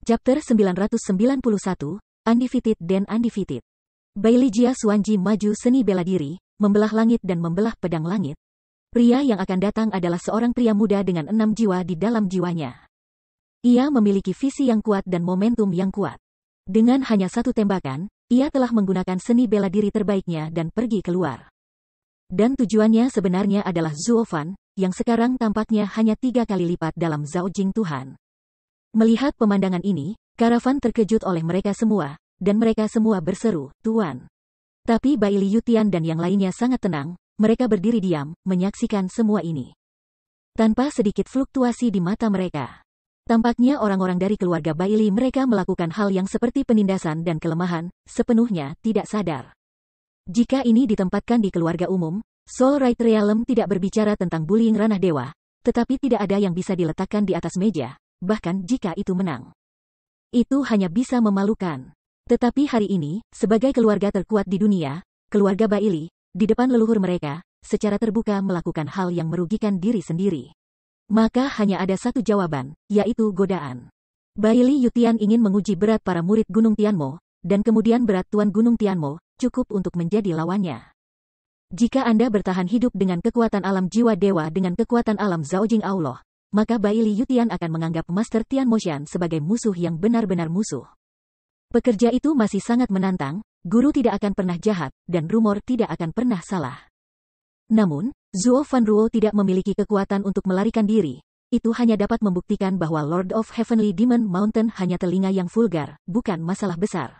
Chapter 991, Undefeated dan Undefeated. Bailey Jia Xuanji maju seni bela diri, membelah langit dan membelah pedang langit. Pria yang akan datang adalah seorang pria muda dengan 6 jiwa di dalam jiwanya. Ia memiliki visi yang kuat dan momentum yang kuat. Dengan hanya satu tembakan, ia telah menggunakan seni bela diri terbaiknya dan pergi keluar. Dan tujuannya sebenarnya adalah Zuo Fan, yang sekarang tampaknya hanya 3 kali lipat dalam Zhao Jing Tuhan. Melihat pemandangan ini, karavan terkejut oleh mereka semua, dan mereka semua berseru, "Tuan." Tapi Bailey Yutian dan yang lainnya sangat tenang, mereka berdiri diam, menyaksikan semua ini. Tanpa sedikit fluktuasi di mata mereka. Tampaknya orang-orang dari keluarga Bailey mereka melakukan hal yang seperti penindasan dan kelemahan, sepenuhnya tidak sadar. Jika ini ditempatkan di keluarga umum, Soul Right Realm tidak berbicara tentang bullying ranah dewa, tetapi tidak ada yang bisa diletakkan di atas meja. Bahkan jika itu menang. Itu hanya bisa memalukan. Tetapi hari ini, sebagai keluarga terkuat di dunia, keluarga Bailey, di depan leluhur mereka, secara terbuka melakukan hal yang merugikan diri sendiri. Maka hanya ada satu jawaban, yaitu godaan. Bailey Yutian ingin menguji berat para murid Gunung Tianmo, dan kemudian berat Tuan Gunung Tianmo, cukup untuk menjadi lawannya. Jika Anda bertahan hidup dengan kekuatan alam jiwa dewa dengan kekuatan alam Zhao Jing Allah, maka Bailey Yutian akan menganggap Master Tian Moshan sebagai musuh yang benar-benar musuh. Pekerja itu masih sangat menantang, guru tidak akan pernah jahat, dan rumor tidak akan pernah salah. Namun, Zuo Fan Ruo tidak memiliki kekuatan untuk melarikan diri. Itu hanya dapat membuktikan bahwa Lord of Heavenly Demon Mountain hanya telinga yang vulgar, bukan masalah besar.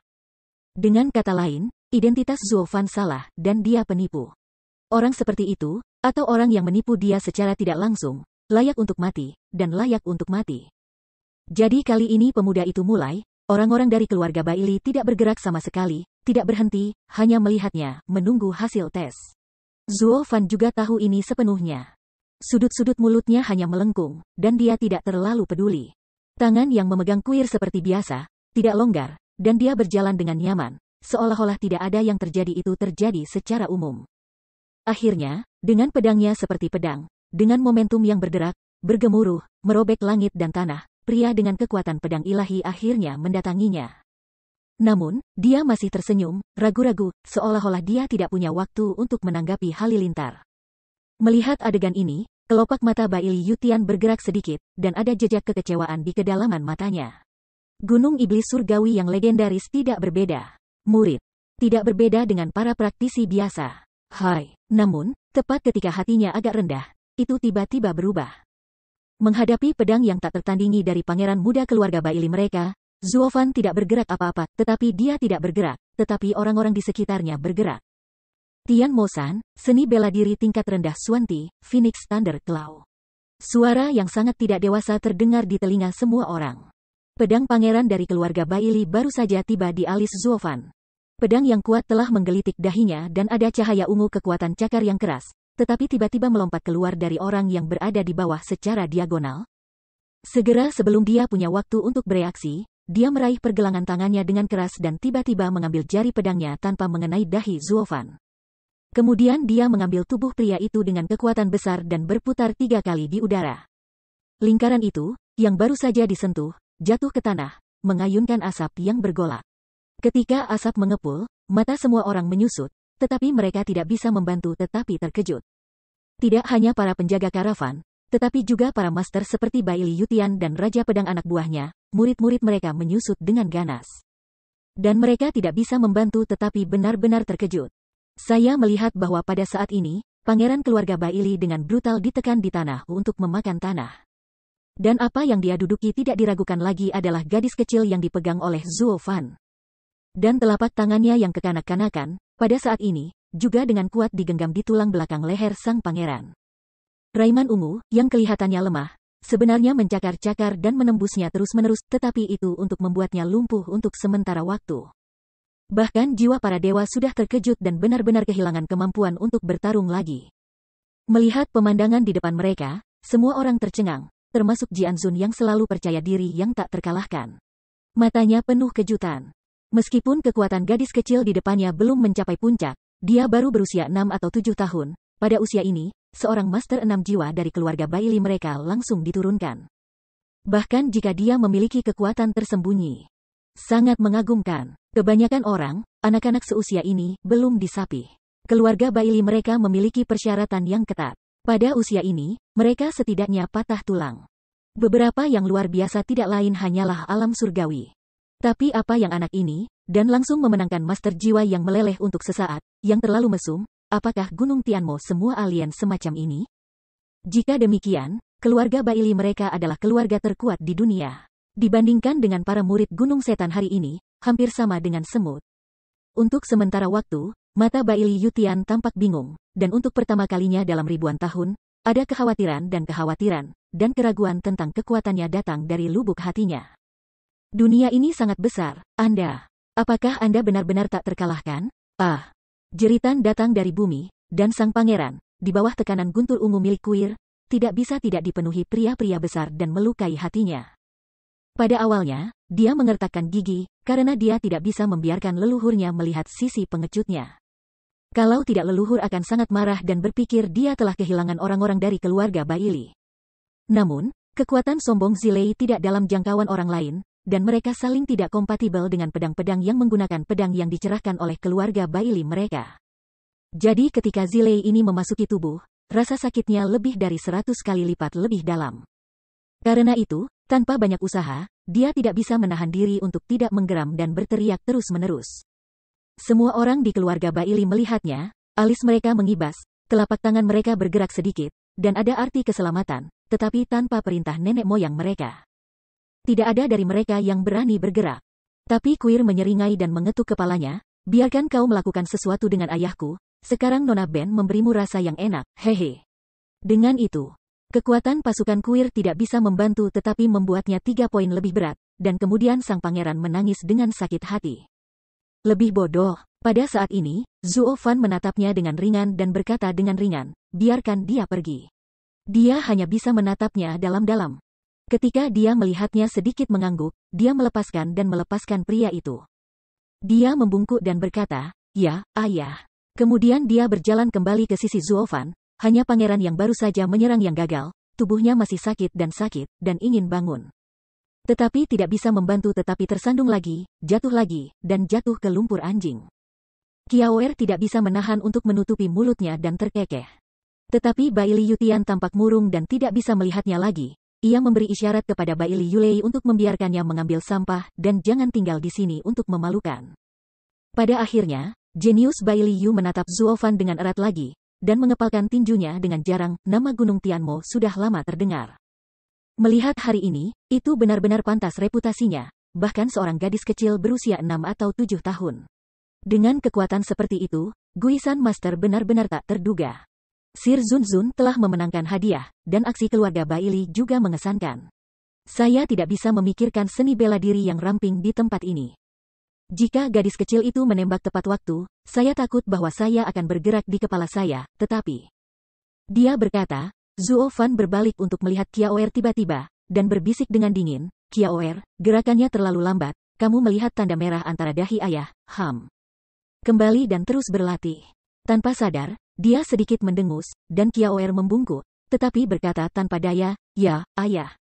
Dengan kata lain, identitas Zuo Fan salah, dan dia penipu. Orang seperti itu, atau orang yang menipu dia secara tidak langsung, layak untuk mati, dan layak untuk mati. Jadi kali ini pemuda itu mulai, orang-orang dari keluarga Bailey tidak bergerak sama sekali, tidak berhenti, hanya melihatnya, menunggu hasil tes. Zuo Fan juga tahu ini sepenuhnya. Sudut-sudut mulutnya hanya melengkung, dan dia tidak terlalu peduli. Tangan yang memegang kuir seperti biasa, tidak longgar, dan dia berjalan dengan nyaman, seolah-olah tidak ada yang terjadi itu terjadi secara umum. Akhirnya, dengan pedangnya seperti pedang, dengan momentum yang bergerak, bergemuruh, merobek langit dan tanah, pria dengan kekuatan pedang ilahi akhirnya mendatanginya. Namun, dia masih tersenyum, ragu-ragu, seolah-olah dia tidak punya waktu untuk menanggapi halilintar. Melihat adegan ini, kelopak mata Bailey Yutian bergerak sedikit, dan ada jejak kekecewaan di kedalaman matanya. Gunung Iblis Surgawi yang legendaris tidak berbeda. Murid. Tidak berbeda dengan para praktisi biasa. Hai. Namun, tepat ketika hatinya agak rendah, itu tiba-tiba berubah. Menghadapi pedang yang tak tertandingi dari pangeran muda keluarga Bailey mereka, Zuo Fan tidak bergerak apa-apa, tetapi dia tidak bergerak, tetapi orang-orang di sekitarnya bergerak. Tian Moshan, seni bela diri tingkat rendah Xuanti, Phoenix Thunder Claw. Suara yang sangat tidak dewasa terdengar di telinga semua orang. Pedang pangeran dari keluarga Bailey baru saja tiba di alis Zuo Fan. Pedang yang kuat telah menggelitik dahinya dan ada cahaya ungu kekuatan cakar yang keras, tetapi tiba-tiba melompat keluar dari orang yang berada di bawah secara diagonal. Segera sebelum dia punya waktu untuk bereaksi, dia meraih pergelangan tangannya dengan keras dan tiba-tiba mengambil jari pedangnya tanpa mengenai dahi Zuo Fan. Kemudian dia mengambil tubuh pria itu dengan kekuatan besar dan berputar 3 kali di udara. Lingkaran itu, yang baru saja disentuh, jatuh ke tanah, mengayunkan asap yang bergolak. Ketika asap mengepul, mata semua orang menyusut, tetapi mereka tidak bisa membantu tetapi terkejut. Tidak hanya para penjaga karavan, tetapi juga para master seperti Bailey Yutian dan Raja Pedang anak buahnya, murid-murid mereka menyusut dengan ganas. Dan mereka tidak bisa membantu tetapi benar-benar terkejut. Saya melihat bahwa pada saat ini, pangeran keluarga Bailey dengan brutal ditekan di tanah untuk memakan tanah. Dan apa yang dia duduki tidak diragukan lagi adalah gadis kecil yang dipegang oleh Zuo Fan. Dan telapak tangannya yang kekanak-kanakan, pada saat ini, juga dengan kuat digenggam di tulang belakang leher sang pangeran. Raiman ungu, yang kelihatannya lemah, sebenarnya mencakar-cakar dan menembusnya terus-menerus, tetapi itu untuk membuatnya lumpuh untuk sementara waktu. Bahkan jiwa para dewa sudah terkejut dan benar-benar kehilangan kemampuan untuk bertarung lagi. Melihat pemandangan di depan mereka, semua orang tercengang, termasuk Jianzun yang selalu percaya diri yang tak terkalahkan. Matanya penuh kejutan. Meskipun kekuatan gadis kecil di depannya belum mencapai puncak, dia baru berusia 6 atau 7 tahun, pada usia ini, seorang master 6 jiwa dari keluarga Bailey mereka langsung diturunkan. Bahkan jika dia memiliki kekuatan tersembunyi. Sangat mengagumkan. Kebanyakan orang, anak-anak seusia ini, belum disapih. Keluarga Bailey mereka memiliki persyaratan yang ketat. Pada usia ini, mereka setidaknya patah tulang. Beberapa yang luar biasa tidak lain hanyalah alam surgawi. Tapi apa yang anak ini, dan langsung memenangkan master jiwa yang meleleh untuk sesaat, yang terlalu mesum, apakah Gunung Tianmo semua alien semacam ini? Jika demikian, keluarga Bailey mereka adalah keluarga terkuat di dunia. Dibandingkan dengan para murid Gunung Setan hari ini, hampir sama dengan semut. Untuk sementara waktu, mata Bailey Yutian tampak bingung, dan untuk pertama kalinya dalam ribuan tahun, ada kekhawatiran dan keraguan tentang kekuatannya datang dari lubuk hatinya. Dunia ini sangat besar, Anda. Apakah Anda benar-benar tak terkalahkan? Ah! Jeritan datang dari bumi, dan sang pangeran, di bawah tekanan guntur ungu milik kuir, tidak bisa tidak dipenuhi pria-pria besar dan melukai hatinya. Pada awalnya, dia mengertakkan gigi, karena dia tidak bisa membiarkan leluhurnya melihat sisi pengecutnya. Kalau tidak leluhur akan sangat marah dan berpikir dia telah kehilangan orang-orang dari keluarga Bailey. Namun, kekuatan sombong Zilei tidak dalam jangkauan orang lain, dan mereka saling tidak kompatibel dengan pedang-pedang yang menggunakan pedang yang dicerahkan oleh keluarga Bailey mereka. Jadi ketika Zilei ini memasuki tubuh, rasa sakitnya lebih dari 100 kali lipat lebih dalam. Karena itu, tanpa banyak usaha, dia tidak bisa menahan diri untuk tidak menggeram dan berteriak terus-menerus. Semua orang di keluarga Bailey melihatnya, alis mereka mengibas, telapak tangan mereka bergerak sedikit, dan ada arti keselamatan, tetapi tanpa perintah nenek moyang mereka. Tidak ada dari mereka yang berani bergerak. Tapi Kuir menyeringai dan mengetuk kepalanya, biarkan kau melakukan sesuatu dengan ayahku, sekarang Nona Ben memberimu rasa yang enak, hehe. Dengan itu, kekuatan pasukan Kuir tidak bisa membantu tetapi membuatnya 3 poin lebih berat, dan kemudian sang pangeran menangis dengan sakit hati. Lebih bodoh, pada saat ini, Zuo Fan menatapnya dengan ringan dan berkata dengan ringan, biarkan dia pergi. Dia hanya bisa menatapnya dalam-dalam. Ketika dia melihatnya sedikit mengangguk, dia melepaskan pria itu. Dia membungkuk dan berkata, ya, ayah. Kemudian dia berjalan kembali ke sisi Zuo Fan, hanya pangeran yang baru saja menyerang yang gagal, tubuhnya masih sakit, dan ingin bangun. Tetapi tidak bisa membantu tetapi tersandung lagi, dan jatuh ke lumpur anjing. Kiaoer tidak bisa menahan untuk menutupi mulutnya dan terkekeh. Tetapi Bailey Yutian tampak murung dan tidak bisa melihatnya lagi. Ia memberi isyarat kepada Bailey Yulei untuk membiarkannya mengambil sampah dan jangan tinggal di sini untuk memalukan. Pada akhirnya, jenius Bailey Yu menatap Zuo Fan dengan erat lagi, dan mengepalkan tinjunya dengan jarang, nama Gunung Tianmo sudah lama terdengar. Melihat hari ini, itu benar-benar pantas reputasinya, bahkan seorang gadis kecil berusia 6 atau 7 tahun. Dengan kekuatan seperti itu, Guisan Master benar-benar tak terduga. Sir Zunzun telah memenangkan hadiah, dan aksi keluarga Bailey juga mengesankan. Saya tidak bisa memikirkan seni bela diri yang ramping di tempat ini. Jika gadis kecil itu menembak tepat waktu, saya takut bahwa saya akan bergerak di kepala saya, tetapi... Dia berkata, Zuo Fan berbalik untuk melihat Kiaoer tiba-tiba, dan berbisik dengan dingin, Kiaoer, gerakannya terlalu lambat, kamu melihat tanda merah antara dahi ayah, Kembali dan terus berlatih. Tanpa sadar, dia sedikit mendengus, dan Kiaoer membungkuk, tetapi berkata tanpa daya, ya, ayah.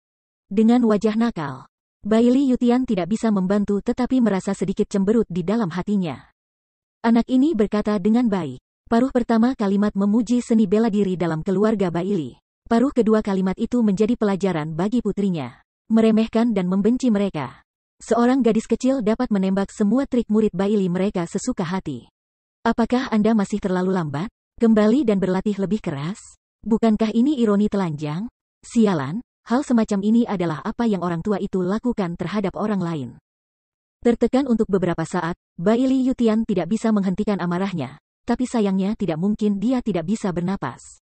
Dengan wajah nakal. Bailey Yutian tidak bisa membantu tetapi merasa sedikit cemberut di dalam hatinya. Anak ini berkata dengan baik. Paruh pertama kalimat memuji seni bela diri dalam keluarga Bailey. Paruh kedua kalimat itu menjadi pelajaran bagi putrinya. Meremehkan dan membenci mereka. Seorang gadis kecil dapat menembak semua trik murid Bailey mereka sesuka hati. Apakah Anda masih terlalu lambat? Kembali dan berlatih lebih keras? Bukankah ini ironi telanjang? Sialan, hal semacam ini adalah apa yang orang tua itu lakukan terhadap orang lain. Tertekan untuk beberapa saat, Bailey Yutian tidak bisa menghentikan amarahnya. Tapi sayangnya tidak mungkin dia tidak bisa bernapas.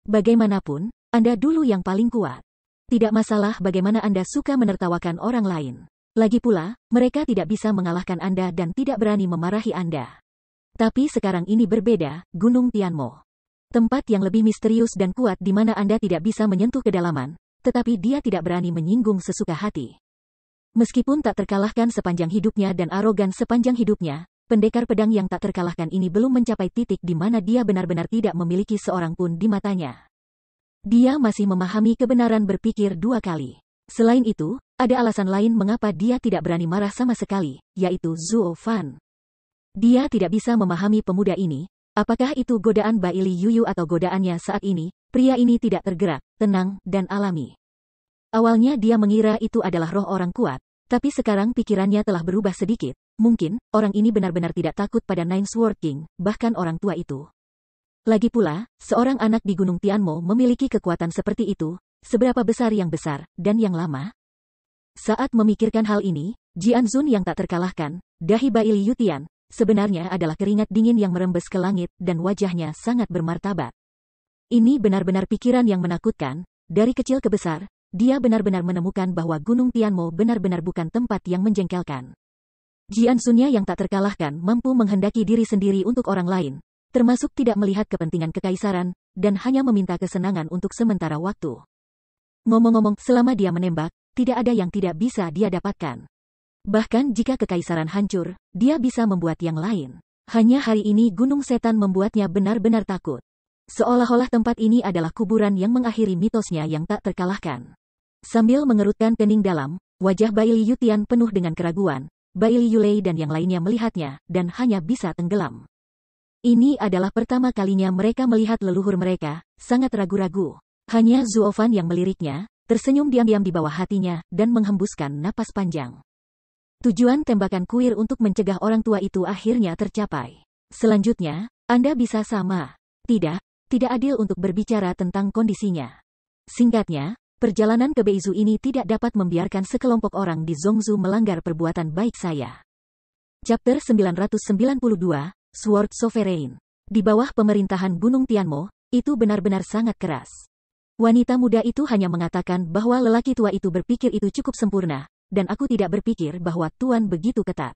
Bagaimanapun, Anda dulu yang paling kuat. Tidak masalah bagaimana Anda suka menertawakan orang lain. Lagi pula, mereka tidak bisa mengalahkan Anda dan tidak berani memarahi Anda. Tapi sekarang ini berbeda, Gunung Tianmo. Tempat yang lebih misterius dan kuat di mana Anda tidak bisa menyentuh kedalaman, tetapi dia tidak berani menyinggung sesuka hati. Meskipun tak terkalahkan sepanjang hidupnya dan arogan sepanjang hidupnya, pendekar pedang yang tak terkalahkan ini belum mencapai titik di mana dia benar-benar tidak memiliki seorang pun di matanya. Dia masih memahami kebenaran berpikir 2 kali. Selain itu, ada alasan lain mengapa dia tidak berani marah sama sekali, yaitu Zuo Fan. Dia tidak bisa memahami pemuda ini, apakah itu godaan Bai Li Yuyu atau godaannya saat ini. Pria ini tidak tergerak, tenang, dan alami. Awalnya dia mengira itu adalah roh orang kuat, tapi sekarang pikirannya telah berubah sedikit. Mungkin, orang ini benar-benar tidak takut pada Nine Sword King, bahkan orang tua itu. Lagi pula, seorang anak di Gunung Tianmo memiliki kekuatan seperti itu, seberapa besar yang besar, dan yang lama? Saat memikirkan hal ini, Jian Zun yang tak terkalahkan, dahi Bai Li Yutian, sebenarnya adalah keringat dingin yang merembes ke langit dan wajahnya sangat bermartabat. Ini benar-benar pikiran yang menakutkan, dari kecil ke besar, dia benar-benar menemukan bahwa Gunung Tianmo benar-benar bukan tempat yang menjengkelkan. Jian Zunnya yang tak terkalahkan mampu menghendaki diri sendiri untuk orang lain, termasuk tidak melihat kepentingan kekaisaran, dan hanya meminta kesenangan untuk sementara waktu. Ngomong-ngomong, selama dia menembak, tidak ada yang tidak bisa dia dapatkan. Bahkan jika kekaisaran hancur, dia bisa membuat yang lain. Hanya hari ini Gunung Setan membuatnya benar-benar takut. Seolah-olah tempat ini adalah kuburan yang mengakhiri mitosnya yang tak terkalahkan. Sambil mengerutkan kening dalam, wajah Bai Li Yutian penuh dengan keraguan. Bai Li Yulei dan yang lainnya melihatnya, dan hanya bisa tenggelam. Ini adalah pertama kalinya mereka melihat leluhur mereka, sangat ragu-ragu. Hanya Zuo Fan yang meliriknya, tersenyum diam-diam di bawah hatinya, dan menghembuskan napas panjang. Tujuan tembakan kuil untuk mencegah orang tua itu akhirnya tercapai. Selanjutnya, Anda bisa sama. Tidak adil untuk berbicara tentang kondisinya. Singkatnya, perjalanan ke Beizu ini tidak dapat membiarkan sekelompok orang di Zhongzhou melanggar perbuatan baik saya. Chapter 992, Sword Sovereign. Di bawah pemerintahan Gunung Tianmo, itu benar-benar sangat keras. Wanita muda itu hanya mengatakan bahwa lelaki tua itu berpikir itu cukup sempurna, dan aku tidak berpikir bahwa Tuan begitu ketat.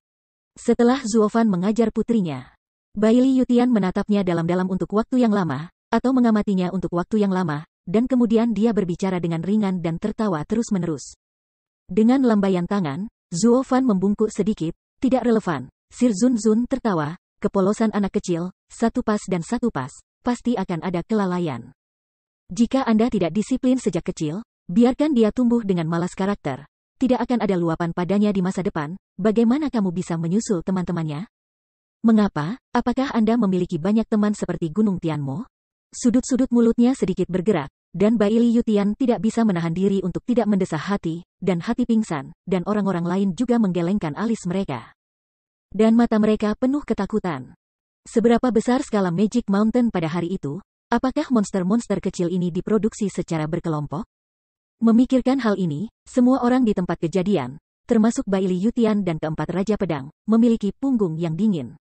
Setelah Zuo Fan mengajar putrinya, Bai Li Yutian menatapnya dalam-dalam untuk waktu yang lama, atau mengamatinya untuk waktu yang lama, dan kemudian dia berbicara dengan ringan dan tertawa terus-menerus. Dengan lambaian tangan, Zuo Fan membungkuk sedikit, tidak relevan. Sir Zun Zun tertawa, kepolosan anak kecil, satu pas dan satu pas, pasti akan ada kelalaian. Jika Anda tidak disiplin sejak kecil, biarkan dia tumbuh dengan malas karakter. Tidak akan ada luapan padanya di masa depan, bagaimana kamu bisa menyusul teman-temannya? Mengapa? Apakah Anda memiliki banyak teman seperti Gunung Tianmo? Sudut-sudut mulutnya sedikit bergerak, dan Bai Li Yutian tidak bisa menahan diri untuk tidak mendesah hati, dan hati pingsan, dan orang-orang lain juga menggelengkan alis mereka. Dan mata mereka penuh ketakutan. Seberapa besar skala Magic Mountain pada hari itu? Apakah monster-monster kecil ini diproduksi secara berkelompok? Memikirkan hal ini, semua orang di tempat kejadian, termasuk Bai Li Yutian dan keempat Raja Pedang, memiliki punggung yang dingin.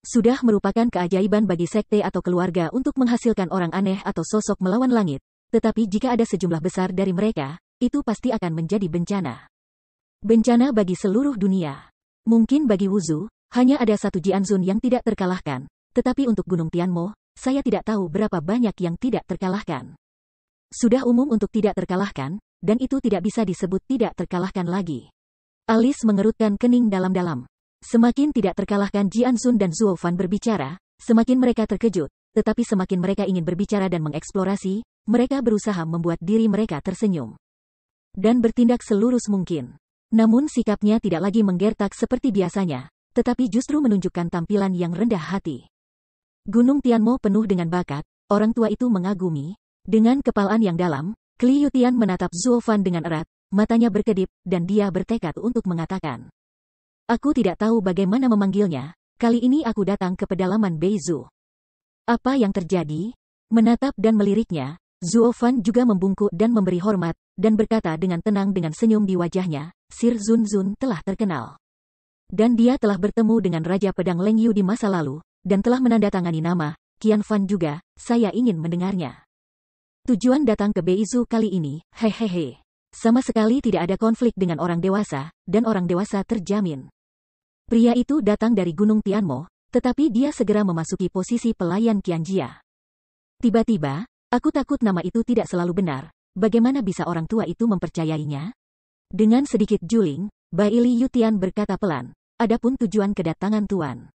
Sudah merupakan keajaiban bagi sekte atau keluarga untuk menghasilkan orang aneh atau sosok melawan langit, tetapi jika ada sejumlah besar dari mereka, itu pasti akan menjadi bencana. Bencana bagi seluruh dunia. Mungkin bagi Wuzu, hanya ada satu Jian Zun yang tidak terkalahkan, tetapi untuk Gunung Tianmo, saya tidak tahu berapa banyak yang tidak terkalahkan. Sudah umum untuk tidak terkalahkan, dan itu tidak bisa disebut tidak terkalahkan lagi. Alice mengerutkan kening dalam-dalam. Semakin tidak terkalahkan Jian Zun dan Zuo Fan berbicara, semakin mereka terkejut, tetapi semakin mereka ingin berbicara dan mengeksplorasi, mereka berusaha membuat diri mereka tersenyum. Dan bertindak selurus mungkin. Namun sikapnya tidak lagi menggertak seperti biasanya, tetapi justru menunjukkan tampilan yang rendah hati. Gunung Tianmo penuh dengan bakat, orang tua itu mengagumi. Dengan kepalaan yang dalam, Kli Yutian menatap Zuo Fan dengan erat, matanya berkedip, dan dia bertekad untuk mengatakan. Aku tidak tahu bagaimana memanggilnya, kali ini aku datang ke pedalaman Beizu. Apa yang terjadi? Menatap dan meliriknya, Zuo Fan juga membungkuk dan memberi hormat, dan berkata dengan tenang dengan senyum di wajahnya, Sir Zun Zun telah terkenal. Dan dia telah bertemu dengan Raja Pedang Leng Yu di masa lalu, dan telah menandatangani nama, Qian Fan juga, saya ingin mendengarnya. Tujuan datang ke Beizu kali ini, hehehe. Sama sekali tidak ada konflik dengan orang dewasa, dan orang dewasa terjamin. Pria itu datang dari Gunung Tianmo, tetapi dia segera memasuki posisi pelayan Qianjia. Tiba-tiba, aku takut nama itu tidak selalu benar, bagaimana bisa orang tua itu mempercayainya? Dengan sedikit juling, Bai Li Yutian berkata pelan, adapun tujuan kedatangan Tuan.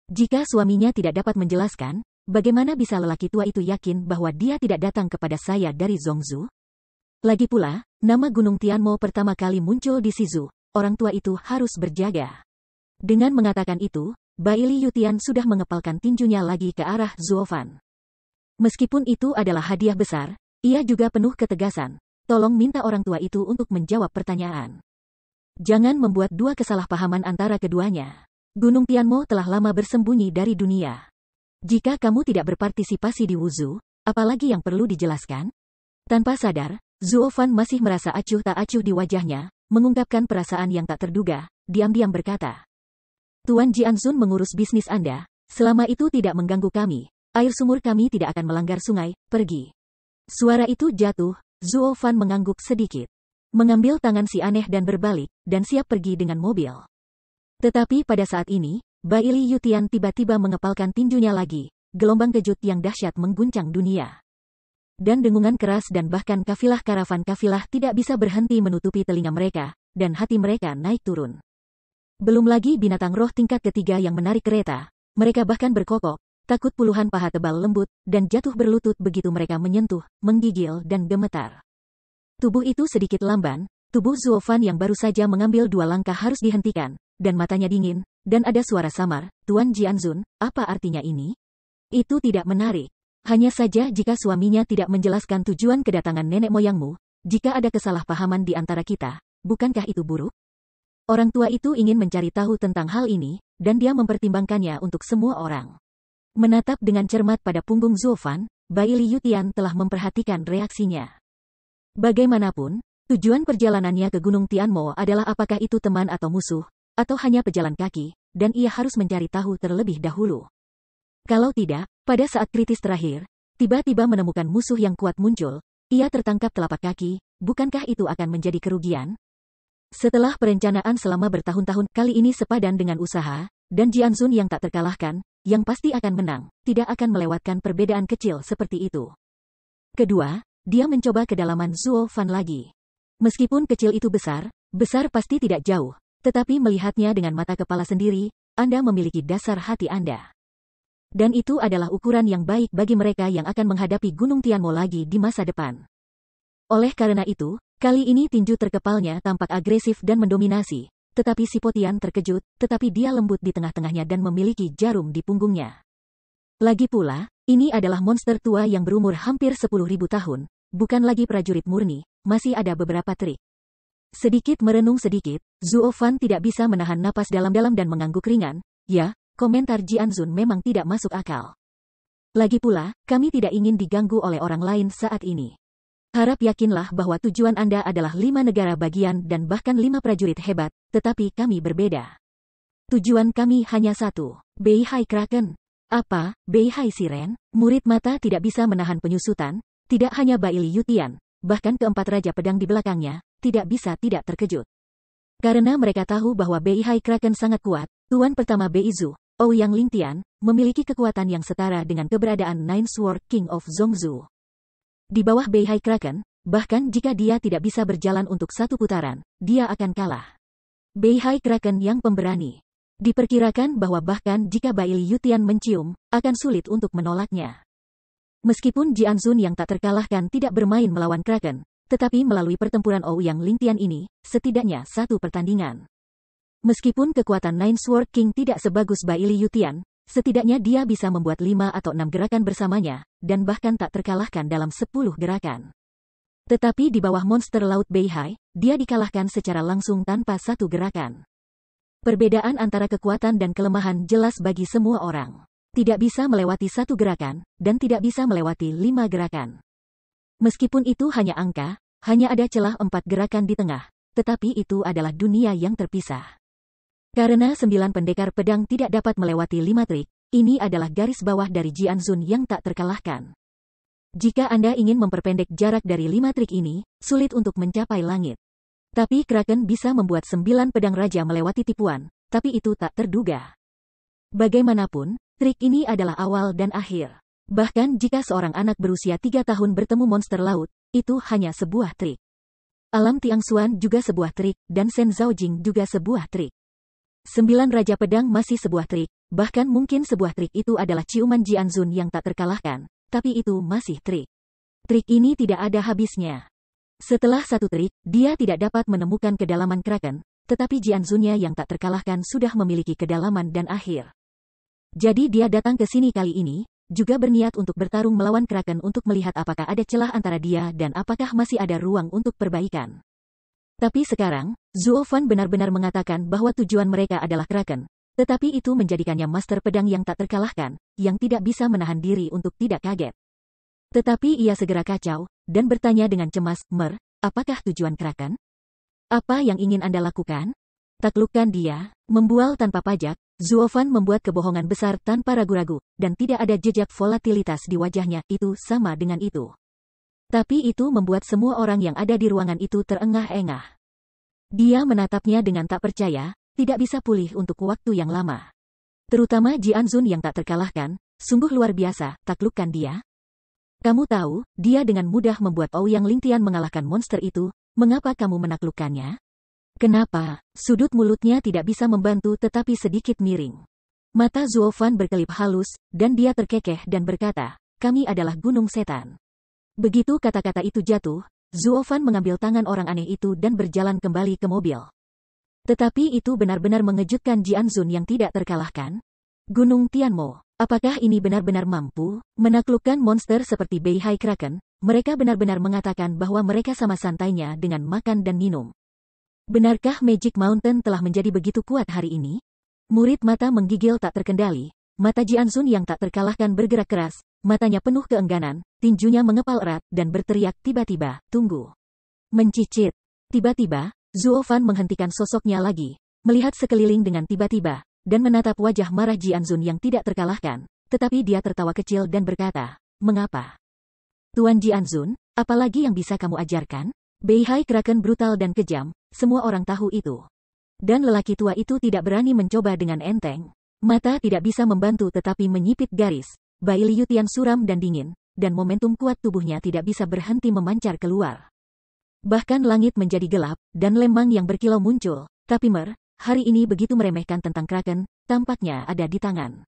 Jika suaminya tidak dapat menjelaskan, bagaimana bisa lelaki tua itu yakin bahwa dia tidak datang kepada saya dari Zhongzhou? Lagi pula, nama Gunung Tianmo pertama kali muncul di Shizu, orang tua itu harus berjaga. Dengan mengatakan itu, Bai Li Yutian sudah mengepalkan tinjunya lagi ke arah Zuofan. Meskipun itu adalah hadiah besar, ia juga penuh ketegasan. Tolong minta orang tua itu untuk menjawab pertanyaan. Jangan membuat dua kesalahpahaman antara keduanya. Gunung Tianmo telah lama bersembunyi dari dunia. Jika kamu tidak berpartisipasi di Wuzu, apalagi yang perlu dijelaskan? Tanpa sadar, Zuofan masih merasa acuh tak acuh di wajahnya, mengungkapkan perasaan yang tak terduga, diam-diam berkata. Tuan Jianzun mengurus bisnis Anda, selama itu tidak mengganggu kami. Air sumur kami tidak akan melanggar sungai, pergi. Suara itu jatuh, Zuofan mengangguk sedikit. Mengambil tangan si aneh dan berbalik, dan siap pergi dengan mobil. Tetapi pada saat ini, Bai Li Yutian tiba-tiba mengepalkan tinjunya lagi, gelombang kejut yang dahsyat mengguncang dunia. Dan dengungan keras dan bahkan kafilah karavan kafilah tidak bisa berhenti menutupi telinga mereka, dan hati mereka naik turun. Belum lagi binatang roh tingkat ketiga yang menarik kereta, mereka bahkan berkokok, takut puluhan paha tebal lembut, dan jatuh berlutut begitu mereka menyentuh, menggigil dan gemetar. Tubuh itu sedikit lamban, tubuh Zuofan yang baru saja mengambil 2 langkah harus dihentikan, dan matanya dingin, dan ada suara samar, Tuan Jianzun, apa artinya ini? Itu tidak menarik. Hanya saja jika suaminya tidak menjelaskan tujuan kedatangan nenek moyangmu, jika ada kesalahpahaman di antara kita, bukankah itu buruk? Orang tua itu ingin mencari tahu tentang hal ini, dan dia mempertimbangkannya untuk semua orang. Menatap dengan cermat pada punggung Zuofan, Bai Li Yutian telah memperhatikan reaksinya. Bagaimanapun, tujuan perjalanannya ke Gunung Tianmo adalah apakah itu teman atau musuh, atau hanya pejalan kaki, dan ia harus mencari tahu terlebih dahulu. Kalau tidak, pada saat kritis terakhir, tiba-tiba menemukan musuh yang kuat muncul, ia tertangkap telapak kaki, bukankah itu akan menjadi kerugian? Setelah perencanaan selama bertahun-tahun, kali ini sepadan dengan usaha, dan Jianzun yang tak terkalahkan, yang pasti akan menang, tidak akan melewatkan perbedaan kecil seperti itu. Kedua, dia mencoba kedalaman Zuofan lagi. Meskipun kecil itu besar, besar pasti tidak jauh, tetapi melihatnya dengan mata kepala sendiri, Anda memiliki dasar hati Anda. Dan itu adalah ukuran yang baik bagi mereka yang akan menghadapi Gunung Tianmo lagi di masa depan. Oleh karena itu, kali ini tinju terkepalnya tampak agresif dan mendominasi, tetapi si Potian terkejut, tetapi dia lembut di tengah-tengahnya dan memiliki jarum di punggungnya. Lagi pula, ini adalah monster tua yang berumur hampir 10.000 tahun, bukan lagi prajurit murni, masih ada beberapa trik. Sedikit merenung sedikit, Zuofan tidak bisa menahan napas dalam-dalam dan mengangguk ringan, ya, komentar Jianzun memang tidak masuk akal. Lagi pula, kami tidak ingin diganggu oleh orang lain saat ini. Harap yakinlah bahwa tujuan Anda adalah 5 negara bagian dan bahkan 5 prajurit hebat, tetapi kami berbeda. Tujuan kami hanya satu, Beihai Kraken. Apa, Beihai Siren? Murid mata tidak bisa menahan penyusutan, tidak hanya Bai Li Yutian, bahkan keempat raja pedang di belakangnya, tidak bisa tidak terkejut. Karena mereka tahu bahwa Beihai Kraken sangat kuat, Tuan pertama Beizu, Ouyang Lingtian, memiliki kekuatan yang setara dengan keberadaan Nine Sword King of Zhongzhou. Di bawah Beihai Kraken, bahkan jika dia tidak bisa berjalan untuk 1 putaran, dia akan kalah. Beihai Kraken yang pemberani. Diperkirakan bahwa bahkan jika Bai Li Yutian mencium, akan sulit untuk menolaknya. Meskipun Jianzun yang tak terkalahkan tidak bermain melawan Kraken, tetapi melalui pertempuran Ouyang Lingtian ini, setidaknya 1 pertandingan. Meskipun kekuatan Nine Sword King tidak sebagus Bai Li Yutian, setidaknya dia bisa membuat 5 atau 6 gerakan bersamanya, dan bahkan tak terkalahkan dalam 10 gerakan. Tetapi di bawah monster laut Beihai, dia dikalahkan secara langsung tanpa 1 gerakan. Perbedaan antara kekuatan dan kelemahan jelas bagi semua orang. Tidak bisa melewati 1 gerakan, dan tidak bisa melewati 5 gerakan. Meskipun itu hanya angka, hanya ada celah 4 gerakan di tengah, tetapi itu adalah dunia yang terpisah. Karena 9 pendekar pedang tidak dapat melewati 5 trik, ini adalah garis bawah dari Jianzun yang tak terkalahkan. Jika Anda ingin memperpendek jarak dari 5 trik ini, sulit untuk mencapai langit. Tapi Kraken bisa membuat 9 pedang raja melewati tipuan, tapi itu tak terduga. Bagaimanapun, trik ini adalah awal dan akhir. Bahkan jika seorang anak berusia 3 tahun bertemu monster laut, itu hanya sebuah trik. Alam Tiangxuan juga sebuah trik, dan Shen Zhaojing juga sebuah trik. 9 Raja Pedang masih sebuah trik, bahkan mungkin sebuah trik itu adalah ciuman Jianzun yang tak terkalahkan, tapi itu masih trik. Trik ini tidak ada habisnya. Setelah satu trik, dia tidak dapat menemukan kedalaman Kraken, tetapi Jianzunnya yang tak terkalahkan sudah memiliki kedalaman dan akhir. Jadi dia datang ke sini kali ini, juga berniat untuk bertarung melawan Kraken untuk melihat apakah ada celah antara dia dan apakah masih ada ruang untuk perbaikan. Tapi sekarang, Zuo Fan benar-benar mengatakan bahwa tujuan mereka adalah Kraken, tetapi itu menjadikannya master pedang yang tak terkalahkan, yang tidak bisa menahan diri untuk tidak kaget. Tetapi ia segera kacau, dan bertanya dengan cemas, apakah tujuan Kraken? Apa yang ingin Anda lakukan? Taklukkan dia. Membual tanpa pajak, Zuo Fan membuat kebohongan besar tanpa ragu-ragu, dan tidak ada jejak volatilitas di wajahnya, itu sama dengan itu. Tapi itu membuat semua orang yang ada di ruangan itu terengah-engah. Dia menatapnya dengan tak percaya, tidak bisa pulih untuk waktu yang lama. Terutama Jianzun yang tak terkalahkan, sungguh luar biasa, taklukkan dia. Kamu tahu, dia dengan mudah membuat Ouyang Lingtian mengalahkan monster itu, mengapa kamu menaklukkannya? Kenapa? Sudut mulutnya tidak bisa membantu tetapi sedikit miring. Mata Zuo Fan berkelip halus, dan dia terkekeh dan berkata, kami adalah Gunung Setan. Begitu kata-kata itu jatuh, Zuo Fan mengambil tangan orang aneh itu dan berjalan kembali ke mobil. Tetapi itu benar-benar mengejutkan Jianzun yang tidak terkalahkan. Gunung Tianmo, apakah ini benar-benar mampu menaklukkan monster seperti Beihai Kraken? Mereka benar-benar mengatakan bahwa mereka sama santainya dengan makan dan minum. Benarkah Magic Mountain telah menjadi begitu kuat hari ini? Murid mata menggigil tak terkendali. Mata Jianzun yang tak terkalahkan bergerak keras, matanya penuh keengganan, tinjunya mengepal erat dan berteriak tiba-tiba, tunggu. Mencicit. Tiba-tiba, Zuo Fan menghentikan sosoknya lagi, melihat sekeliling dengan tiba-tiba, dan menatap wajah marah Jianzun yang tidak terkalahkan, tetapi dia tertawa kecil dan berkata, mengapa? Tuan Jianzun, apalagi yang bisa kamu ajarkan? Beihai Kraken brutal dan kejam, semua orang tahu itu. Dan lelaki tua itu tidak berani mencoba dengan enteng. Mata tidak bisa membantu tetapi menyipit garis, Bai Liyutian suram dan dingin, dan momentum kuat tubuhnya tidak bisa berhenti memancar keluar. Bahkan langit menjadi gelap, dan lembang yang berkilau muncul, tapi hari ini begitu meremehkan tentang Kraken, tampaknya ada di tangan.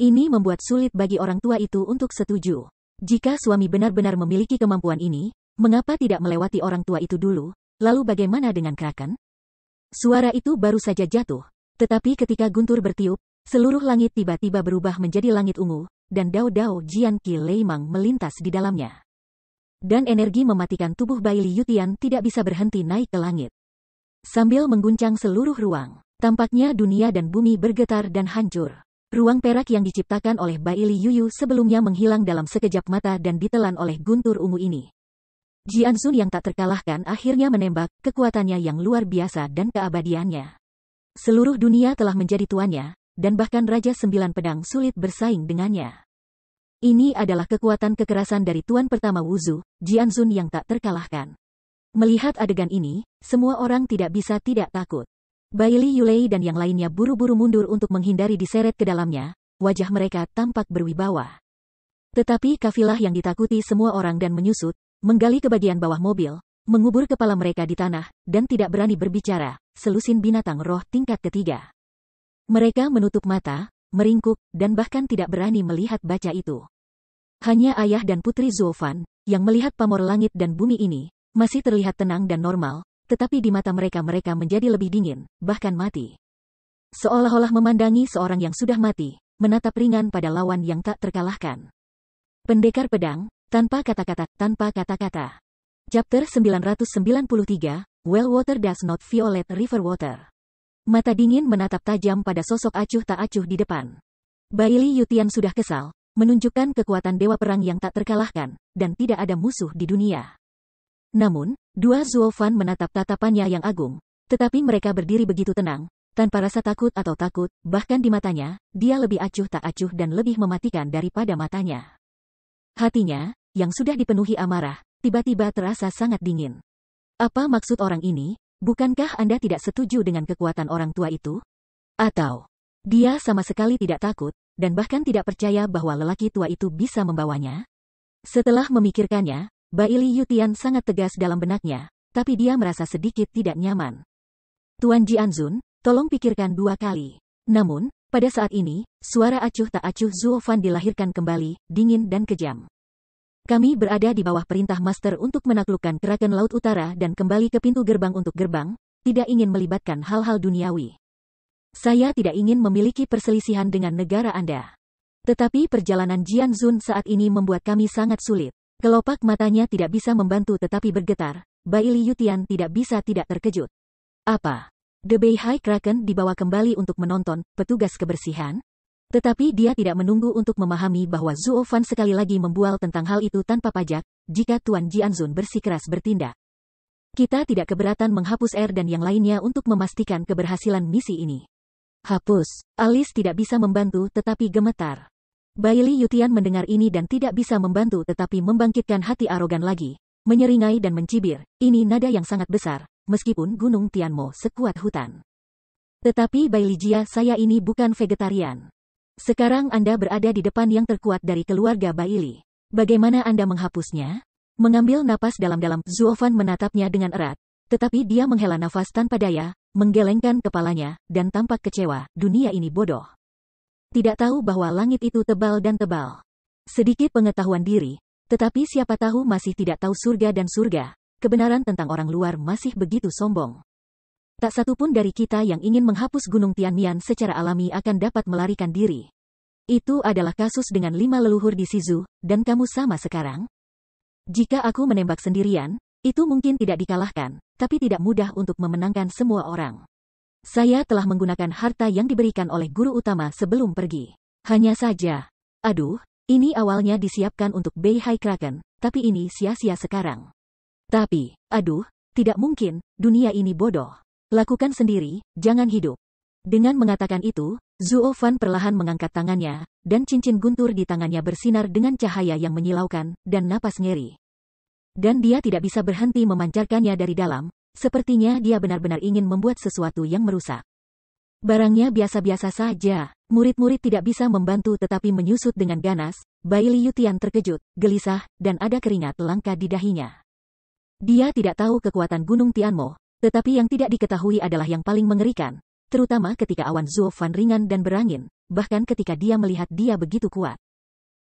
Ini membuat sulit bagi orang tua itu untuk setuju. Jika suami benar-benar memiliki kemampuan ini, mengapa tidak melewati orang tua itu dulu? Lalu bagaimana dengan Kraken? Suara itu baru saja jatuh, tetapi ketika guntur bertiup, seluruh langit tiba-tiba berubah menjadi langit ungu, dan Dao Jian Qi Leimang melintas di dalamnya. Dan energi mematikan tubuh Bai Liyutian tidak bisa berhenti naik ke langit. Sambil mengguncang seluruh ruang, tampaknya dunia dan bumi bergetar dan hancur. Ruang perak yang diciptakan oleh Bai Liyuyu sebelumnya menghilang dalam sekejap mata dan ditelan oleh guntur ungu ini. Jianzun yang tak terkalahkan akhirnya menembak kekuatannya yang luar biasa dan keabadiannya. Seluruh dunia telah menjadi tuannya, dan bahkan Raja Sembilan Pedang sulit bersaing dengannya. Ini adalah kekuatan kekerasan dari tuan pertama Wuzu, Jianzun yang tak terkalahkan. Melihat adegan ini, semua orang tidak bisa tidak takut. Bai Li Yulei dan yang lainnya buru-buru mundur untuk menghindari diseret ke dalamnya, wajah mereka tampak berwibawa. Tetapi kafilah yang ditakuti semua orang dan menyusut, menggali ke bagian bawah mobil, mengubur kepala mereka di tanah, dan tidak berani berbicara, selusin binatang roh tingkat ketiga. Mereka menutup mata, meringkuk, dan bahkan tidak berani melihat baca itu. Hanya ayah dan putri Zuo Fan, yang melihat pamor langit dan bumi ini, masih terlihat tenang dan normal, tetapi di mata mereka menjadi lebih dingin, bahkan mati. Seolah-olah memandangi seorang yang sudah mati, menatap ringan pada lawan yang tak terkalahkan. Pendekar pedang, tanpa kata-kata. Chapter 993, Well water does not violate river water. Mata dingin menatap tajam pada sosok acuh tak acuh di depan. Bai Liyutian sudah kesal, menunjukkan kekuatan dewa perang yang tak terkalahkan, dan tidak ada musuh di dunia. Namun, dua Zuo Fan menatap tatapannya yang agung, tetapi mereka berdiri begitu tenang, tanpa rasa takut atau takut, bahkan di matanya, dia lebih acuh tak acuh dan lebih mematikan daripada matanya. Hatinya, yang sudah dipenuhi amarah, tiba-tiba terasa sangat dingin. Apa maksud orang ini? Bukankah Anda tidak setuju dengan kekuatan orang tua itu? Atau, dia sama sekali tidak takut, dan bahkan tidak percaya bahwa lelaki tua itu bisa membawanya? Setelah memikirkannya, Bai Liyutian sangat tegas dalam benaknya, tapi dia merasa sedikit tidak nyaman. Tuan Jianzun, tolong pikirkan dua kali. Namun, pada saat ini, suara acuh tak acuh Zuo Fan dilahirkan kembali, dingin dan kejam. Kami berada di bawah perintah Master untuk menaklukkan Kraken Laut Utara dan kembali ke pintu gerbang untuk gerbang, tidak ingin melibatkan hal-hal duniawi. Saya tidak ingin memiliki perselisihan dengan negara Anda. Tetapi perjalanan Jian Zun saat ini membuat kami sangat sulit. Kelopak matanya tidak bisa membantu tetapi bergetar. Bai Li Yutian tidak bisa tidak terkejut. Apa? The Bei High Kraken dibawa kembali untuk menonton petugas kebersihan? Tetapi dia tidak menunggu untuk memahami bahwa Zuo Fan sekali lagi membual tentang hal itu tanpa pajak, jika Tuan Jianzun bersikeras bertindak. Kita tidak keberatan menghapus R dan yang lainnya untuk memastikan keberhasilan misi ini. Hapus. Alice tidak bisa membantu tetapi gemetar. Bai Li Yutian mendengar ini dan tidak bisa membantu tetapi membangkitkan hati arogan lagi, menyeringai dan mencibir. Ini nada yang sangat besar, meskipun Gunung Tianmo sekuat hutan. Tetapi Bai Li Jia, saya ini bukan vegetarian. Sekarang Anda berada di depan yang terkuat dari keluarga Bai Li. Bagaimana Anda menghapusnya? Mengambil napas dalam-dalam, Zuo Fan menatapnya dengan erat. Tetapi dia menghela nafas tanpa daya, menggelengkan kepalanya, dan tampak kecewa. Dunia ini bodoh. Tidak tahu bahwa langit itu tebal dan tebal. Sedikit pengetahuan diri, tetapi siapa tahu masih tidak tahu surga dan surga. Kebenaran tentang orang luar masih begitu sombong. Tak satu pun dari kita yang ingin menghapus Gunung Tianmian secara alami akan dapat melarikan diri. Itu adalah kasus dengan 5 leluhur di Shizu, dan kamu sama sekarang. Jika aku menembak sendirian, itu mungkin tidak dikalahkan, tapi tidak mudah untuk memenangkan semua orang. Saya telah menggunakan harta yang diberikan oleh guru utama sebelum pergi. Hanya saja, aduh, ini awalnya disiapkan untuk Bei High Kraken, tapi ini sia-sia sekarang. Tapi, aduh, tidak mungkin, dunia ini bodoh. Lakukan sendiri, jangan hidup. Dengan mengatakan itu, Zuo Fan perlahan mengangkat tangannya, dan cincin guntur di tangannya bersinar dengan cahaya yang menyilaukan, dan napas ngeri. Dan dia tidak bisa berhenti memancarkannya dari dalam, sepertinya dia benar-benar ingin membuat sesuatu yang merusak. Barangnya biasa-biasa saja, murid-murid tidak bisa membantu tetapi menyusut dengan ganas. Bai Li Yutian terkejut, gelisah, dan ada keringat langka di dahinya. Dia tidak tahu kekuatan Gunung Tianmo, tetapi yang tidak diketahui adalah yang paling mengerikan, terutama ketika awan Zuo Fan ringan dan berangin, bahkan ketika dia melihat dia begitu kuat.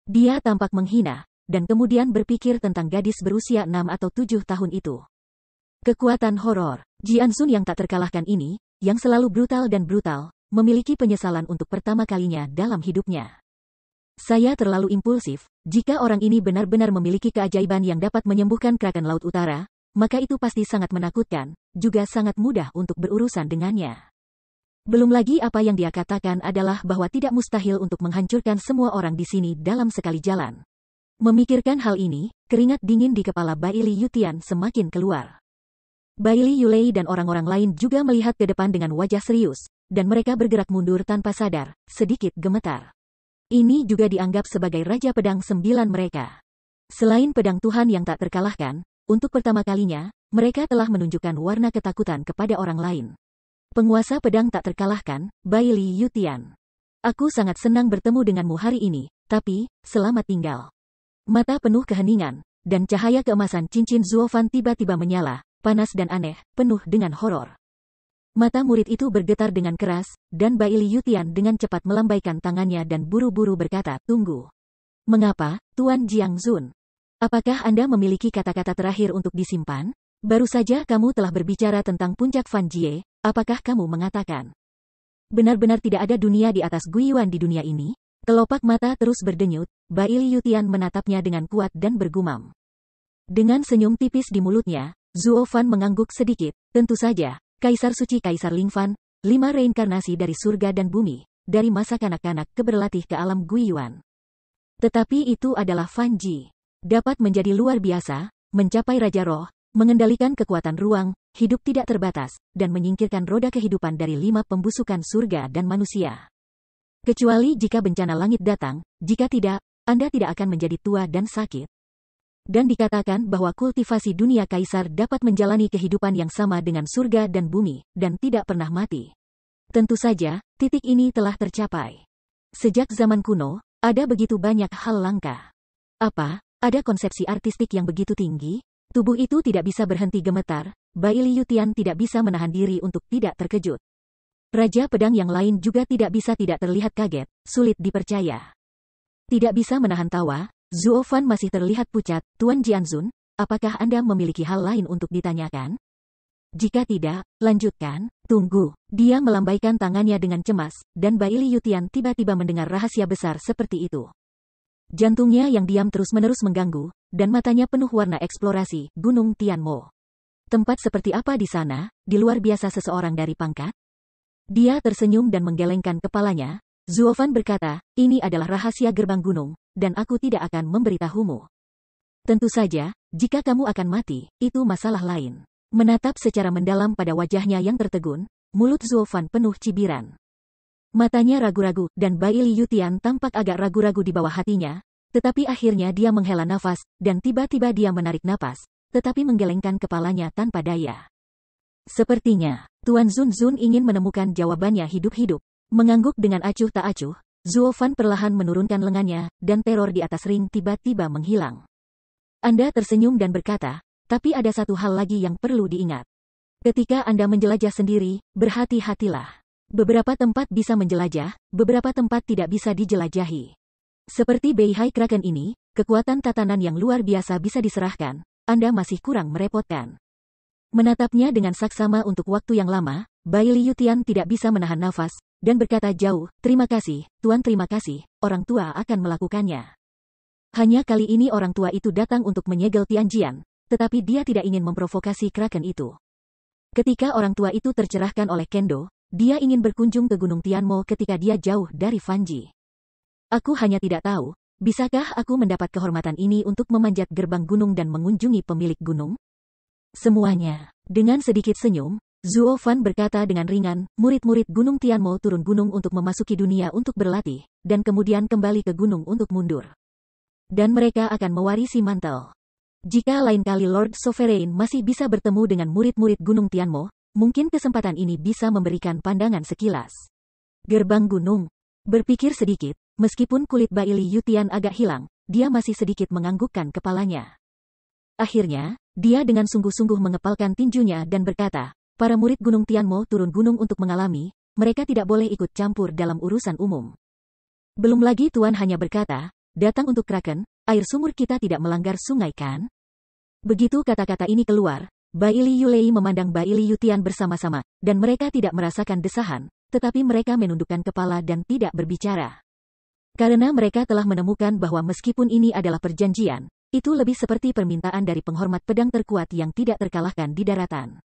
Dia tampak menghina, dan kemudian berpikir tentang gadis berusia 6 atau 7 tahun itu. Kekuatan horor, Jianzun yang tak terkalahkan ini, yang selalu brutal dan brutal, memiliki penyesalan untuk pertama kalinya dalam hidupnya. Saya terlalu impulsif, jika orang ini benar-benar memiliki keajaiban yang dapat menyembuhkan Kraken Laut Utara, maka itu pasti sangat menakutkan, juga sangat mudah untuk berurusan dengannya. Belum lagi apa yang dia katakan adalah bahwa tidak mustahil untuk menghancurkan semua orang di sini dalam sekali jalan. Memikirkan hal ini, keringat dingin di kepala Bai Li Yutian semakin keluar. Bai Li Yulei dan orang-orang lain juga melihat ke depan dengan wajah serius, dan mereka bergerak mundur tanpa sadar, sedikit gemetar. Ini juga dianggap sebagai Raja Pedang 9 mereka. Selain pedang Tuhan yang tak terkalahkan, untuk pertama kalinya, mereka telah menunjukkan warna ketakutan kepada orang lain. Penguasa pedang tak terkalahkan, Bai Li Yutian. Aku sangat senang bertemu denganmu hari ini, tapi, selamat tinggal. Mata penuh keheningan, dan cahaya keemasan cincin Zuo Fan tiba-tiba menyala, panas dan aneh, penuh dengan horor. Mata murid itu bergetar dengan keras, dan Bai Li Yutian dengan cepat melambaikan tangannya dan buru-buru berkata, tunggu. Mengapa, Tuan Jianzun? Apakah Anda memiliki kata-kata terakhir untuk disimpan? Baru saja kamu telah berbicara tentang puncak Fan Jie, apakah kamu mengatakan? Benar-benar tidak ada dunia di atas Guiyuan di dunia ini? Kelopak mata terus berdenyut, Bai Li Yutian menatapnya dengan kuat dan bergumam. Dengan senyum tipis di mulutnya, Zuo Fan mengangguk sedikit, tentu saja, Kaisar Suci Kaisar Ling Fan, 5 reinkarnasi dari surga dan bumi, dari masa kanak-kanak ke berlatih ke alam Guiyuan. Tetapi itu adalah Fan Ji. Dapat menjadi luar biasa, mencapai Raja Roh, mengendalikan kekuatan ruang, hidup tidak terbatas, dan menyingkirkan roda kehidupan dari 5 pembusukan surga dan manusia. Kecuali jika bencana langit datang, jika tidak, Anda tidak akan menjadi tua dan sakit. Dan dikatakan bahwa kultivasi dunia kaisar dapat menjalani kehidupan yang sama dengan surga dan bumi, dan tidak pernah mati. Tentu saja, titik ini telah tercapai. Sejak zaman kuno, ada begitu banyak hal langka. Apa? Ada konsepsi artistik yang begitu tinggi? Tubuh itu tidak bisa berhenti gemetar, Bai Li Yutian tidak bisa menahan diri untuk tidak terkejut. Raja pedang yang lain juga tidak bisa tidak terlihat kaget, sulit dipercaya. Tidak bisa menahan tawa, Zuo Fan masih terlihat pucat. Tuan Jianzun, apakah Anda memiliki hal lain untuk ditanyakan? Jika tidak, lanjutkan. Tunggu. Dia melambaikan tangannya dengan cemas, dan Bai Li Yutian tiba-tiba mendengar rahasia besar seperti itu. Jantungnya yang diam terus-menerus mengganggu, dan matanya penuh warna eksplorasi. Gunung Tianmo. Tempat seperti apa di sana, di luar biasa seseorang dari pangkat? Dia tersenyum dan menggelengkan kepalanya. Zuo Fan berkata, ini adalah rahasia gerbang gunung, dan aku tidak akan memberitahumu. Tentu saja, jika kamu akan mati, itu masalah lain. Menatap secara mendalam pada wajahnya yang tertegun, mulut Zuo Fan penuh cibiran. Matanya ragu-ragu, dan Bai Li Yutian tampak agak ragu-ragu di bawah hatinya, tetapi akhirnya dia menghela nafas, dan tiba-tiba dia menarik napas, tetapi menggelengkan kepalanya tanpa daya. Sepertinya, Tuan Zun Zun ingin menemukan jawabannya hidup-hidup. Mengangguk dengan acuh tak acuh, Zuo Fan perlahan menurunkan lengannya, dan teror di atas ring tiba-tiba menghilang. Anda tersenyum dan berkata, tapi ada satu hal lagi yang perlu diingat. Ketika Anda menjelajah sendiri, berhati-hatilah. Beberapa tempat bisa menjelajah, beberapa tempat tidak bisa dijelajahi. Seperti Beihai Kraken ini, kekuatan tatanan yang luar biasa bisa diserahkan, Anda masih kurang merepotkan. Menatapnya dengan saksama untuk waktu yang lama, Bai Li Yutian tidak bisa menahan nafas, dan berkata jauh, terima kasih, Tuan terima kasih, orang tua akan melakukannya. Hanya kali ini orang tua itu datang untuk menyegel Tianjian, tetapi dia tidak ingin memprovokasi Kraken itu. Ketika orang tua itu tercerahkan oleh Kendo, dia ingin berkunjung ke Gunung Tianmo ketika dia jauh dari Fanji. Aku hanya tidak tahu, bisakah aku mendapat kehormatan ini untuk memanjat gerbang gunung dan mengunjungi pemilik gunung? Semuanya. Dengan sedikit senyum, Zuo Fan berkata dengan ringan, murid-murid Gunung Tianmo turun gunung untuk memasuki dunia untuk berlatih, dan kemudian kembali ke gunung untuk mundur. Dan mereka akan mewarisi mantel. Jika lain kali Lord Sovereign masih bisa bertemu dengan murid-murid Gunung Tianmo, mungkin kesempatan ini bisa memberikan pandangan sekilas. Gerbang gunung. Berpikir sedikit, meskipun kulit Bai Li Yutian agak hilang, dia masih sedikit menganggukkan kepalanya. Akhirnya, dia dengan sungguh-sungguh mengepalkan tinjunya dan berkata, para murid Gunung Tianmo turun gunung untuk mengalami, mereka tidak boleh ikut campur dalam urusan umum. Belum lagi Tuan hanya berkata, datang untuk Kraken, air sumur kita tidak melanggar sungai kan? Begitu kata-kata ini keluar, Bai Li Yulei memandang Bai Li Yutian bersama-sama, dan mereka tidak merasakan desahan, tetapi mereka menundukkan kepala dan tidak berbicara. Karena mereka telah menemukan bahwa meskipun ini adalah perjanjian, itu lebih seperti permintaan dari penghormat pedang terkuat yang tidak terkalahkan di daratan.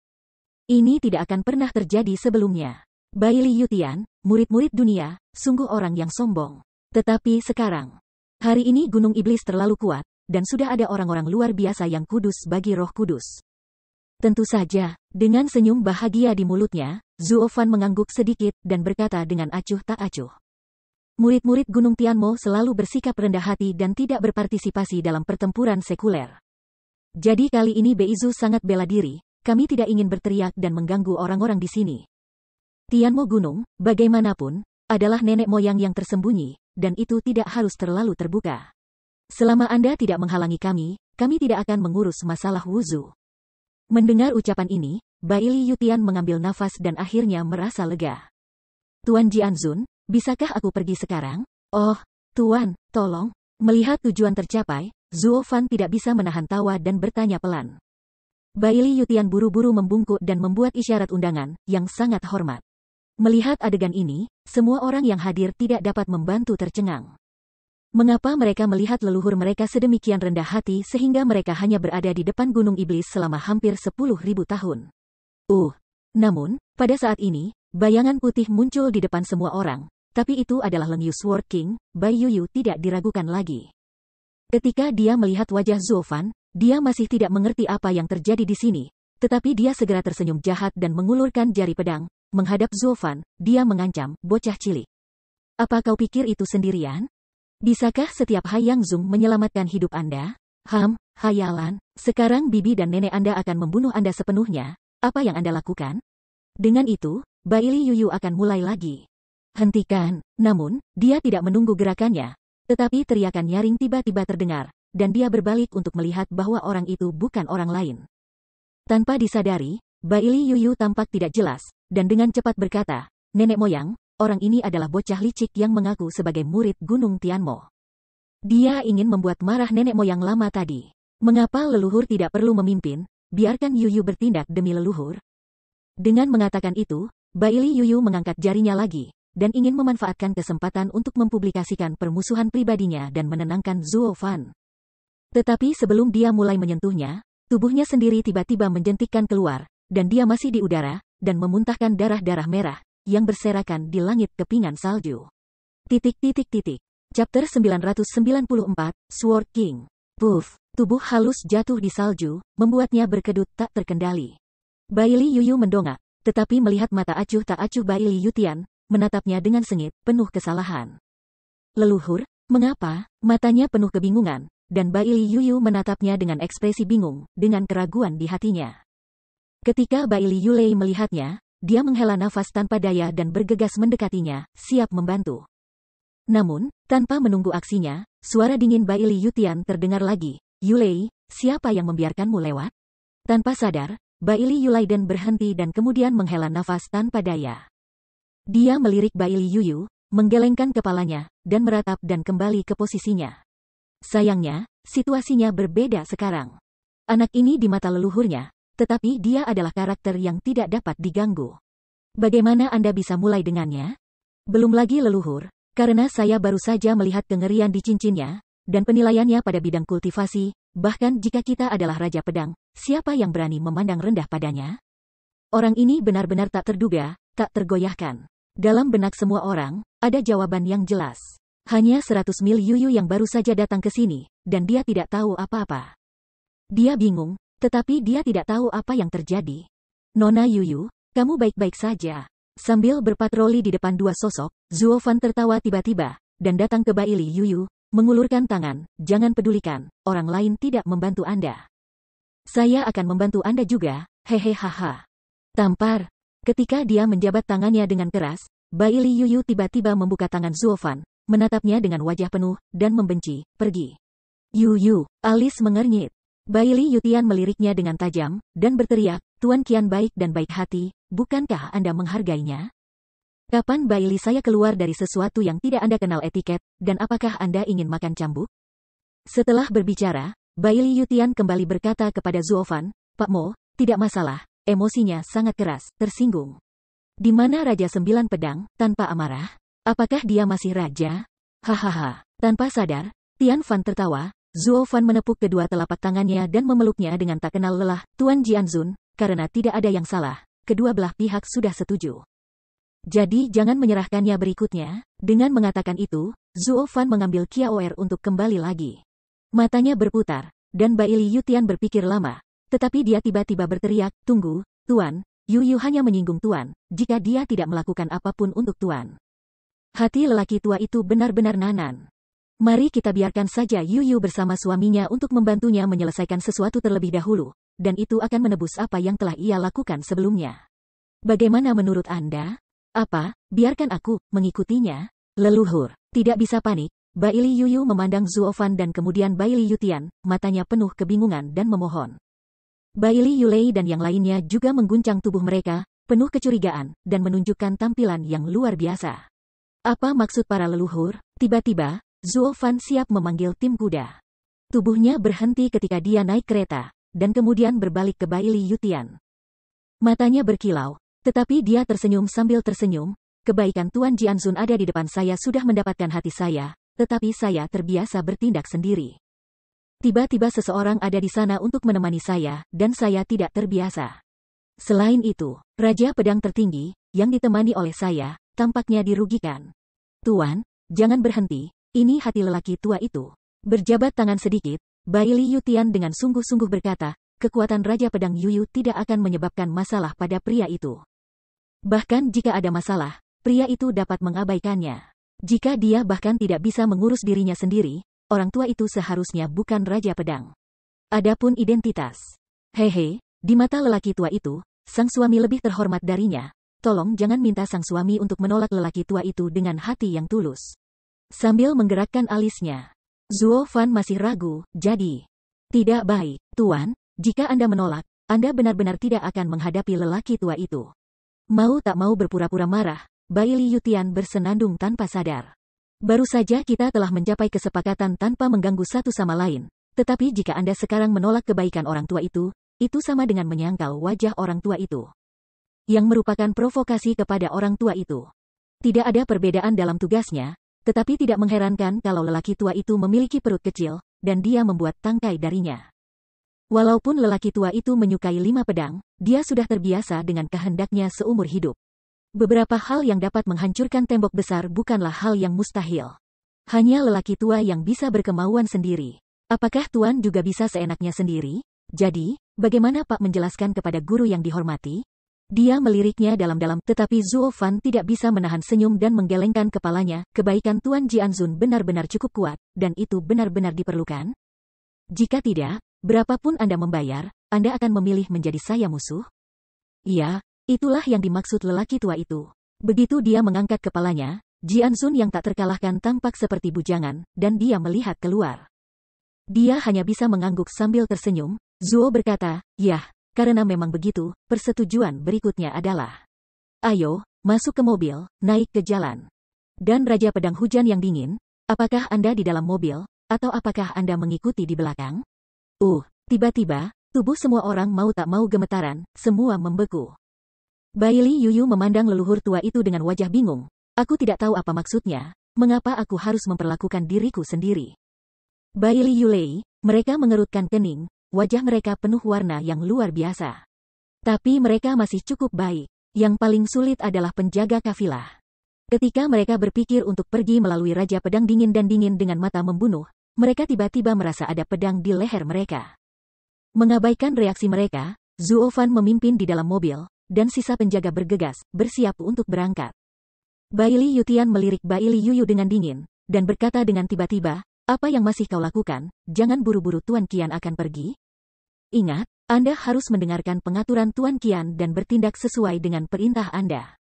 Ini tidak akan pernah terjadi sebelumnya. Bai Li Yutian, murid-murid dunia, sungguh orang yang sombong. Tetapi sekarang, hari ini Gunung Iblis terlalu kuat, dan sudah ada orang-orang luar biasa yang kudus bagi Roh Kudus. Tentu saja, dengan senyum bahagia di mulutnya, Zuo Fan mengangguk sedikit dan berkata dengan acuh tak acuh. Murid-murid Gunung Tianmo selalu bersikap rendah hati dan tidak berpartisipasi dalam pertempuran sekuler. Jadi kali ini Beizu sangat bela diri, kami tidak ingin berteriak dan mengganggu orang-orang di sini. Tianmo Gunung, bagaimanapun, adalah nenek moyang yang tersembunyi, dan itu tidak harus terlalu terbuka. Selama Anda tidak menghalangi kami tidak akan mengurus masalah wuzu. Mendengar ucapan ini, Bai Li Yutian mengambil nafas dan akhirnya merasa lega. Tuan Jianzun, bisakah aku pergi sekarang? Oh, Tuan, tolong. Melihat tujuan tercapai, Zuo Fan tidak bisa menahan tawa dan bertanya pelan. Bai Li Yutian buru-buru membungkuk dan membuat isyarat undangan, yang sangat hormat. Melihat adegan ini, semua orang yang hadir tidak dapat membantu tercengang. Mengapa mereka melihat leluhur mereka sedemikian rendah hati sehingga mereka hanya berada di depan Gunung Iblis selama hampir 10.000 tahun? Namun, pada saat ini, bayangan putih muncul di depan semua orang, tapi itu adalah Leng Yu Sword King. Bai Yuyu tidak diragukan lagi. Ketika dia melihat wajah Zuo Fan, dia masih tidak mengerti apa yang terjadi di sini, tetapi dia segera tersenyum jahat dan mengulurkan jari pedang, menghadap Zuo Fan, dia mengancam, bocah cilik. Apa kau pikir itu sendirian? Bisakah setiap Hayang Zung menyelamatkan hidup Anda? Hayalan, sekarang bibi dan nenek Anda akan membunuh Anda sepenuhnya, apa yang Anda lakukan? Dengan itu, Bai Li Yuyu akan mulai lagi. Hentikan, namun, dia tidak menunggu gerakannya, tetapi teriakan nyaring tiba-tiba terdengar, dan dia berbalik untuk melihat bahwa orang itu bukan orang lain. Tanpa disadari, Bai Li Yuyu tampak tidak jelas, dan dengan cepat berkata, nenek moyang, orang ini adalah bocah licik yang mengaku sebagai murid Gunung Tianmo. Dia ingin membuat marah nenek moyang lama tadi. Mengapa leluhur tidak perlu memimpin, biarkan Yuyu bertindak demi leluhur? Dengan mengatakan itu, Baili Yuyu mengangkat jarinya lagi, dan ingin memanfaatkan kesempatan untuk mempublikasikan permusuhan pribadinya dan menenangkan Zuo Fan. Tetapi sebelum dia mulai menyentuhnya, tubuhnya sendiri tiba-tiba menjentikkan keluar, dan dia masih di udara, dan memuntahkan darah-darah merah, yang berserakan di langit kepingan salju. Chapter 994, Sword King. Puff, tubuh halus jatuh di salju, membuatnya berkedut tak terkendali. Baili Yuyu mendongak, tetapi melihat mata acuh tak acuh Baili Yutian, menatapnya dengan sengit, penuh kesalahan. Leluhur, mengapa? Matanya penuh kebingungan, dan Baili Yuyu menatapnya dengan ekspresi bingung, dengan keraguan di hatinya. Ketika Baili Yulei melihatnya, dia menghela nafas tanpa daya dan bergegas mendekatinya, siap membantu. Namun, tanpa menunggu aksinya, suara dingin Baili Yutian terdengar lagi. Yulei, siapa yang membiarkanmu lewat? Tanpa sadar, Baili Yulaiden berhenti dan kemudian menghela nafas tanpa daya. Dia melirik Baili Yuyu, menggelengkan kepalanya, dan meratap dan kembali ke posisinya. Sayangnya, situasinya berbeda sekarang. Anak ini di mata leluhurnya, tetapi dia adalah karakter yang tidak dapat diganggu. Bagaimana Anda bisa mulai dengannya? Belum lagi leluhur, karena saya baru saja melihat kengerian di cincinnya, dan penilaiannya pada bidang kultivasi, bahkan jika kita adalah Raja Pedang, siapa yang berani memandang rendah padanya? Orang ini benar-benar tak terduga, tak tergoyahkan. Dalam benak semua orang, ada jawaban yang jelas. Hanya 100 mil Yuyu yang baru saja datang ke sini, dan dia tidak tahu apa-apa. Dia bingung, tetapi dia tidak tahu apa yang terjadi. Nona Yuyu, kamu baik-baik saja. Sambil berpatroli di depan dua sosok, Zuo Fan tertawa tiba-tiba, dan datang ke Baili Yuyu, mengulurkan tangan, jangan pedulikan, orang lain tidak membantu Anda. Saya akan membantu Anda juga, hehehaha. Tampar. Ketika dia menjabat tangannya dengan keras, Baili Yuyu tiba-tiba membuka tangan Zuo Fan, menatapnya dengan wajah penuh, dan membenci, pergi. Yuyu, alis mengernyit. Baili Yutian meliriknya dengan tajam, dan berteriak, Tuan Kian baik dan baik hati, bukankah Anda menghargainya? Kapan Baili saya keluar dari sesuatu yang tidak Anda kenal etiket, dan apakah Anda ingin makan cambuk? Setelah berbicara, Baili Yutian kembali berkata kepada Zuo Fan, Pak Mo, tidak masalah, emosinya sangat keras, tersinggung. Di mana Raja Sembilan Pedang, tanpa amarah? Apakah dia masih raja? Hahaha. Tanpa sadar, Tian Fan tertawa, Zuo Fan menepuk kedua telapak tangannya dan memeluknya dengan tak kenal lelah, Tuan Jianzun, karena tidak ada yang salah, kedua belah pihak sudah setuju. Jadi jangan menyerahkannya berikutnya. Dengan mengatakan itu, Zuo Fan mengambil Kiaoer untuk kembali lagi. Matanya berputar, dan Baili Yutian berpikir lama, tetapi dia tiba-tiba berteriak, tunggu, Tuan, Yuyu hanya menyinggung Tuan, jika dia tidak melakukan apapun untuk Tuan. Hati lelaki tua itu benar-benar nanan. Mari kita biarkan saja Yuyu bersama suaminya untuk membantunya menyelesaikan sesuatu terlebih dahulu, dan itu akan menebus apa yang telah ia lakukan sebelumnya. Bagaimana menurut Anda? Apa, biarkan aku mengikutinya? Leluhur, tidak bisa panik. Baili Yuyu memandang Zuo Fan dan kemudian Baili Yutian, matanya penuh kebingungan dan memohon. Baili Yulei dan yang lainnya juga mengguncang tubuh mereka, penuh kecurigaan, dan menunjukkan tampilan yang luar biasa. Apa maksud para leluhur? Tiba-tiba, Zuo Fan siap memanggil tim kuda. Tubuhnya berhenti ketika dia naik kereta, dan kemudian berbalik ke Baili Yutian. Matanya berkilau, tetapi dia tersenyum sambil tersenyum, kebaikan Tuan Jianzun ada di depan saya sudah mendapatkan hati saya, tetapi saya terbiasa bertindak sendiri. Tiba-tiba seseorang ada di sana untuk menemani saya, dan saya tidak terbiasa. Selain itu, Raja Pedang tertinggi, yang ditemani oleh saya, tampaknya dirugikan. Tuan, jangan berhenti, ini hati lelaki tua itu. Berjabat tangan sedikit, Baili Yutian dengan sungguh-sungguh berkata, kekuatan Raja Pedang Yuyu tidak akan menyebabkan masalah pada pria itu. Bahkan jika ada masalah, pria itu dapat mengabaikannya. Jika dia bahkan tidak bisa mengurus dirinya sendiri, orang tua itu seharusnya bukan Raja Pedang. Adapun identitas. Hehe, di mata lelaki tua itu, sang suami lebih terhormat darinya. Tolong jangan minta sang suami untuk menolak lelaki tua itu dengan hati yang tulus. Sambil menggerakkan alisnya, Zuo Fan masih ragu, jadi. Tidak baik, Tuan, jika Anda menolak, Anda benar-benar tidak akan menghadapi lelaki tua itu. Mau tak mau berpura-pura marah, Baili Yutian bersenandung tanpa sadar. Baru saja kita telah mencapai kesepakatan tanpa mengganggu satu sama lain. Tetapi jika Anda sekarang menolak kebaikan orang tua itu sama dengan menyangkal wajah orang tua itu. Yang merupakan provokasi kepada orang tua itu. Tidak ada perbedaan dalam tugasnya, tetapi tidak mengherankan kalau lelaki tua itu memiliki perut kecil, dan dia membuat tangkai darinya. Walaupun lelaki tua itu menyukai 5 pedang, dia sudah terbiasa dengan kehendaknya seumur hidup. Beberapa hal yang dapat menghancurkan tembok besar bukanlah hal yang mustahil. Hanya lelaki tua yang bisa berkemauan sendiri. Apakah Tuan juga bisa seenaknya sendiri? Jadi, bagaimana Pak menjelaskan kepada guru yang dihormati? Dia meliriknya dalam-dalam, tetapi Zuo Fan tidak bisa menahan senyum dan menggelengkan kepalanya. Kebaikan Tuan Jianzun benar-benar cukup kuat, dan itu benar-benar diperlukan? Jika tidak, berapapun Anda membayar, Anda akan memilih menjadi saya musuh? Iya, itulah yang dimaksud lelaki tua itu. Begitu dia mengangkat kepalanya, Jianzun yang tak terkalahkan tampak seperti bujangan, dan dia melihat keluar. Dia hanya bisa mengangguk sambil tersenyum. Zuo berkata, "Yah, karena memang begitu, persetujuan berikutnya adalah, ayo, masuk ke mobil, naik ke jalan." Dan Raja Pedang Hujan yang dingin, apakah Anda di dalam mobil, atau apakah Anda mengikuti di belakang? Tiba-tiba, tubuh semua orang mau tak mau gemetaran, semua membeku. Baili Yuyu memandang leluhur tua itu dengan wajah bingung. Aku tidak tahu apa maksudnya, mengapa aku harus memperlakukan diriku sendiri. Baili Yulei, mereka mengerutkan kening, wajah mereka penuh warna yang luar biasa. Tapi mereka masih cukup baik. Yang paling sulit adalah penjaga kafilah. Ketika mereka berpikir untuk pergi melalui Raja Pedang Dingin dan dingin dengan mata membunuh, mereka tiba-tiba merasa ada pedang di leher mereka. Mengabaikan reaksi mereka, Zuo Fan memimpin di dalam mobil, dan sisa penjaga bergegas, bersiap untuk berangkat. Baili Yutian melirik Baili Yuyu dengan dingin, dan berkata dengan tiba-tiba, "Apa yang masih kau lakukan? Jangan buru-buru Tuan Qian akan pergi. Ingat, Anda harus mendengarkan pengaturan Tuan Qian dan bertindak sesuai dengan perintah Anda.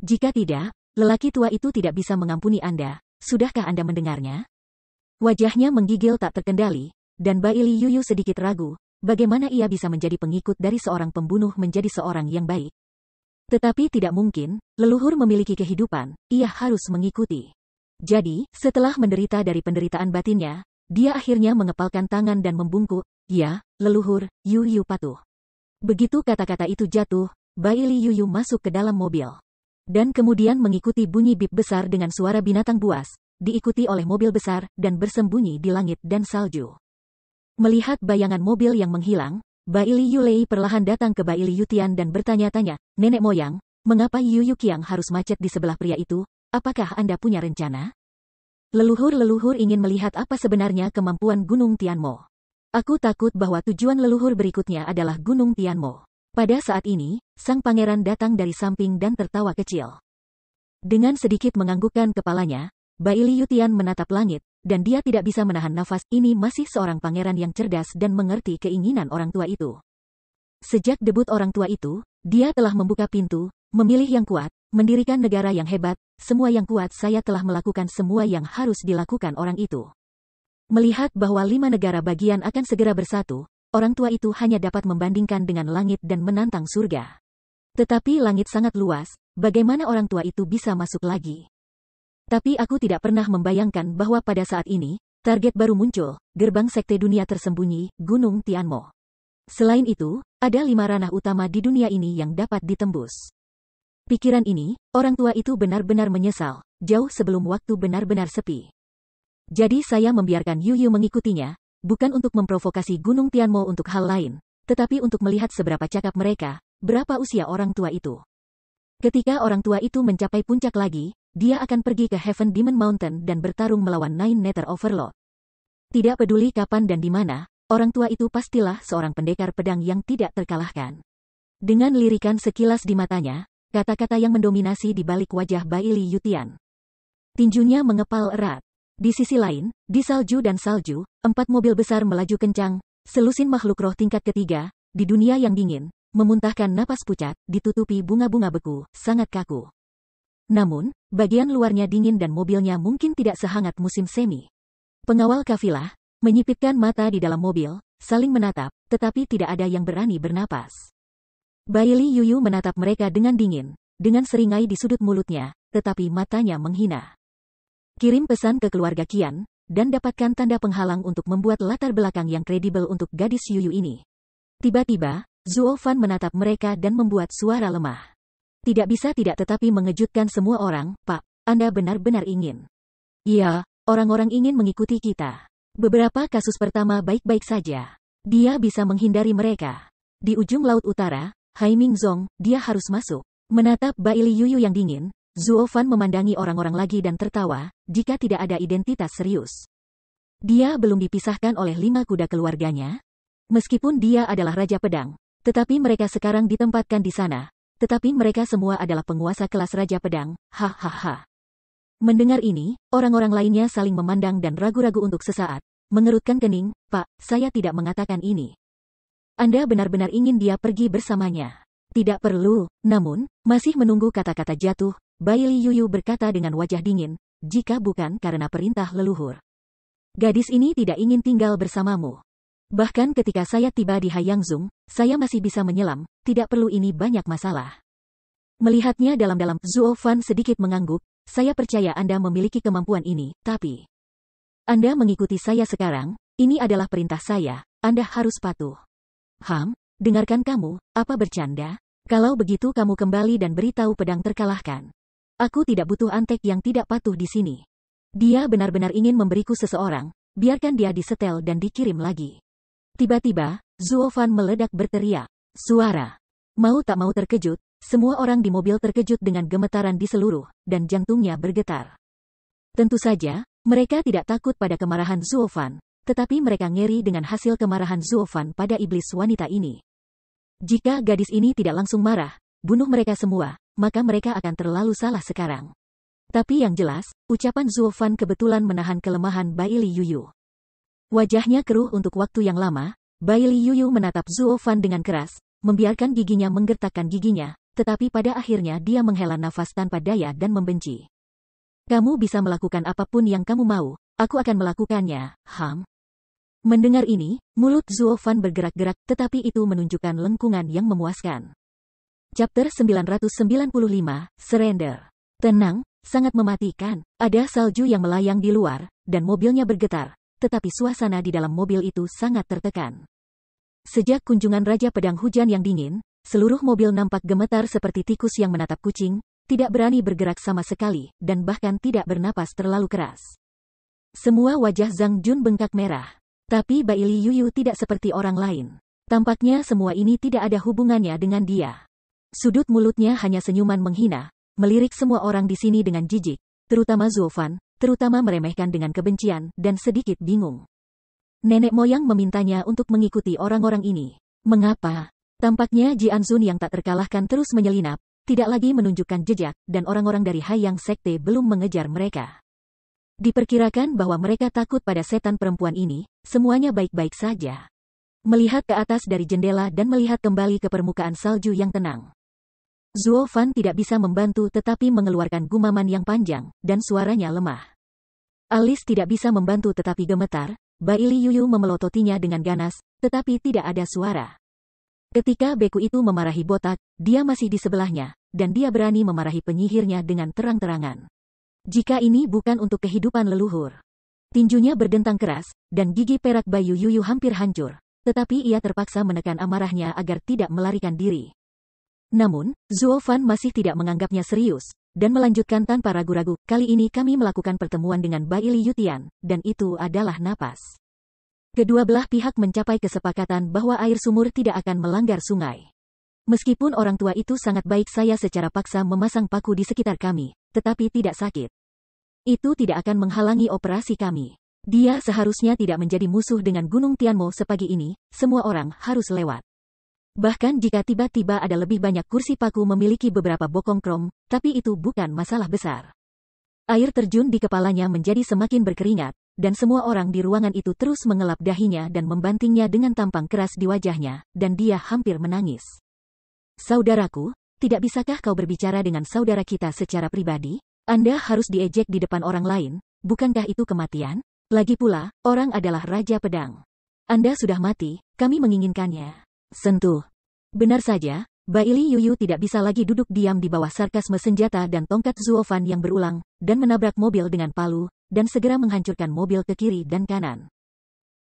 Jika tidak, lelaki tua itu tidak bisa mengampuni Anda. Sudahkah Anda mendengarnya?" Wajahnya menggigil tak terkendali, dan Baili Yuyu sedikit ragu, bagaimana ia bisa menjadi pengikut dari seorang pembunuh menjadi seorang yang baik. Tetapi tidak mungkin, leluhur memiliki kehidupan, ia harus mengikuti. Jadi, setelah menderita dari penderitaan batinnya, dia akhirnya mengepalkan tangan dan membungkuk, "Ya, leluhur, Yuyu patuh." Begitu kata-kata itu jatuh, Baili Yuyu masuk ke dalam mobil. Dan kemudian mengikuti bunyi bip besar dengan suara binatang buas, diikuti oleh mobil besar, dan bersembunyi di langit dan salju. Melihat bayangan mobil yang menghilang, Baili Yulei perlahan datang ke Baili Yutian dan bertanya-tanya, "Nenek moyang, mengapa Yuyu Qiang harus macet di sebelah pria itu? Apakah Anda punya rencana?" Leluhur-leluhur ingin melihat apa sebenarnya kemampuan Gunung Tianmo. Aku takut bahwa tujuan leluhur berikutnya adalah Gunung Tianmo. Pada saat ini, sang pangeran datang dari samping dan tertawa kecil. Dengan sedikit menganggukkan kepalanya, Baili Yutian menatap langit, dan dia tidak bisa menahan nafas. Ini masih seorang pangeran yang cerdas dan mengerti keinginan orang tua itu. Sejak debut orang tua itu, dia telah membuka pintu, memilih yang kuat, mendirikan negara yang hebat, semua yang kuat. Saya telah melakukan semua yang harus dilakukan orang itu. Melihat bahwa 5 negara bagian akan segera bersatu, orang tua itu hanya dapat membandingkan dengan langit dan menantang surga. Tetapi langit sangat luas, bagaimana orang tua itu bisa masuk lagi? Tapi aku tidak pernah membayangkan bahwa pada saat ini, target baru muncul, gerbang sekte dunia tersembunyi, Gunung Tianmo. Selain itu, ada 5 ranah utama di dunia ini yang dapat ditembus. Pikiran ini, orang tua itu benar-benar menyesal, jauh sebelum waktu benar-benar sepi. Jadi saya membiarkan Yuyu mengikutinya, bukan untuk memprovokasi Gunung Tianmo untuk hal lain, tetapi untuk melihat seberapa cakap mereka, berapa usia orang tua itu. Ketika orang tua itu mencapai puncak lagi, dia akan pergi ke Heaven Demon Mountain dan bertarung melawan Nine Nether Overlord. Tidak peduli kapan dan di mana, orang tua itu pastilah seorang pendekar pedang yang tidak terkalahkan. Dengan lirikan sekilas di matanya, kata-kata yang mendominasi di balik wajah Baili Yutian. Tinjunya mengepal erat. Di sisi lain, di salju dan salju, 4 mobil besar melaju kencang, selusin makhluk roh tingkat ketiga, di dunia yang dingin, memuntahkan napas pucat, ditutupi bunga-bunga beku, sangat kaku. Namun, bagian luarnya dingin dan mobilnya mungkin tidak sehangat musim semi. Pengawal kafilah, menyipitkan mata di dalam mobil, saling menatap, tetapi tidak ada yang berani bernapas. Baili Yuyu menatap mereka dengan dingin, dengan seringai di sudut mulutnya, tetapi matanya menghina. Kirim pesan ke keluarga Qian, dan dapatkan tanda penghalang untuk membuat latar belakang yang kredibel untuk gadis Yuyu ini. Tiba-tiba, Zuo Fan menatap mereka dan membuat suara lemah. Tidak bisa tidak tetapi mengejutkan semua orang, Pak, Anda benar-benar ingin. Iya, orang-orang ingin mengikuti kita. Beberapa kasus pertama baik-baik saja. Dia bisa menghindari mereka. Di ujung laut utara, Haiming Zong, dia harus masuk. Menatap Bai Li Yuyu yang dingin, Zuo Fan memandangi orang-orang lagi dan tertawa, jika tidak ada identitas serius. Dia belum dipisahkan oleh 5 kuda keluarganya. Meskipun dia adalah Raja Pedang, tetapi mereka sekarang ditempatkan di sana. Tetapi mereka semua adalah penguasa kelas Raja Pedang, hahaha. Mendengar ini, orang-orang lainnya saling memandang dan ragu-ragu untuk sesaat, mengerutkan kening, Pak, saya tidak mengatakan ini. Anda benar-benar ingin dia pergi bersamanya. Tidak perlu, namun, masih menunggu kata-kata jatuh, Bai Li Yuyu berkata dengan wajah dingin, jika bukan karena perintah leluhur. Gadis ini tidak ingin tinggal bersamamu. Bahkan ketika saya tiba di Haiyangzung, saya masih bisa menyelam, tidak perlu ini banyak masalah. Melihatnya dalam-dalam, Zuo Fan sedikit mengangguk, saya percaya Anda memiliki kemampuan ini, tapi Anda mengikuti saya sekarang, ini adalah perintah saya, Anda harus patuh. Dengarkan kamu, apa bercanda? Kalau begitu kamu kembali dan beritahu pedang terkalahkan. Aku tidak butuh antek yang tidak patuh di sini. Dia benar-benar ingin memberiku seseorang, biarkan dia disetel dan dikirim lagi. Tiba-tiba, Zuo Fan meledak berteriak. Suara. Mau tak mau terkejut, semua orang di mobil terkejut dengan gemetaran di seluruh, dan jantungnya bergetar. Tentu saja, mereka tidak takut pada kemarahan Zuo Fan, tetapi mereka ngeri dengan hasil kemarahan Zuo Fan pada iblis wanita ini. Jika gadis ini tidak langsung marah, bunuh mereka semua, maka mereka akan terlalu salah sekarang. Tapi yang jelas, ucapan Zuo Fan kebetulan menahan kelemahan Bai Li Yuyu. Wajahnya keruh untuk waktu yang lama, Bai Li Yuyu menatap Zuo Fan dengan keras, membiarkan giginya menggertakkan giginya, tetapi pada akhirnya dia menghela nafas tanpa daya dan membenci. Kamu bisa melakukan apapun yang kamu mau, aku akan melakukannya, Mendengar ini, mulut Zuo Fan bergerak-gerak tetapi itu menunjukkan lengkungan yang memuaskan. Chapter 995, Surrender. Tenang, sangat mematikan. Ada salju yang melayang di luar, dan mobilnya bergetar, tetapi suasana di dalam mobil itu sangat tertekan. Sejak kunjungan Raja Pedang Hujan yang dingin, seluruh mobil nampak gemetar seperti tikus yang menatap kucing, tidak berani bergerak sama sekali, dan bahkan tidak bernapas terlalu keras. Semua wajah Zhang Jun bengkak merah. Tapi Bai Li Yuyu tidak seperti orang lain. Tampaknya semua ini tidak ada hubungannya dengan dia. Sudut mulutnya hanya senyuman menghina, melirik semua orang di sini dengan jijik, terutama Zuo Fan, terutama meremehkan dengan kebencian, dan sedikit bingung. Nenek moyang memintanya untuk mengikuti orang-orang ini. Mengapa? Tampaknya Jianzun yang tak terkalahkan terus menyelinap, tidak lagi menunjukkan jejak, dan orang-orang dari Haiyang Sekte belum mengejar mereka. Diperkirakan bahwa mereka takut pada setan perempuan ini, semuanya baik-baik saja. Melihat ke atas dari jendela dan melihat kembali ke permukaan salju yang tenang. Zuo Fan tidak bisa membantu tetapi mengeluarkan gumaman yang panjang, dan suaranya lemah. Alice tidak bisa membantu tetapi gemetar, Bai Li Yuyu memelototinya dengan ganas, tetapi tidak ada suara. Ketika beku itu memarahi botak, dia masih di sebelahnya, dan dia berani memarahi penyihirnya dengan terang-terangan. Jika ini bukan untuk kehidupan leluhur. Tinjunya berdentang keras, dan gigi perak Bai Yuyu hampir hancur, tetapi ia terpaksa menekan amarahnya agar tidak melarikan diri. Namun, Zuo Fan masih tidak menganggapnya serius, dan melanjutkan tanpa ragu-ragu, kali ini kami melakukan pertemuan dengan Bai Li Yutian, dan itu adalah napas. Kedua belah pihak mencapai kesepakatan bahwa air sumur tidak akan melanggar sungai. Meskipun orang tua itu sangat baik saya secara paksa memasang paku di sekitar kami, tetapi tidak sakit. Itu tidak akan menghalangi operasi kami. Dia seharusnya tidak menjadi musuh dengan Gunung Tianmo sepagi ini, semua orang harus lewat. Bahkan jika tiba-tiba ada lebih banyak kursi paku memiliki beberapa bokong krom, tapi itu bukan masalah besar. Air terjun di kepalanya menjadi semakin berkeringat, dan semua orang di ruangan itu terus mengelap dahinya dan membantingnya dengan tampang keras di wajahnya, dan dia hampir menangis. Saudaraku, tidak bisakah kau berbicara dengan saudara kita secara pribadi? Anda harus diejek di depan orang lain, bukankah itu kematian? Lagi pula, orang adalah Raja Pedang. Anda sudah mati, kami menginginkannya. Sentuh. Benar saja, Bailey Yuyu tidak bisa lagi duduk diam di bawah sarkasme senjata dan tongkat Zuofan yang berulang, dan menabrak mobil dengan palu, dan segera menghancurkan mobil ke kiri dan kanan.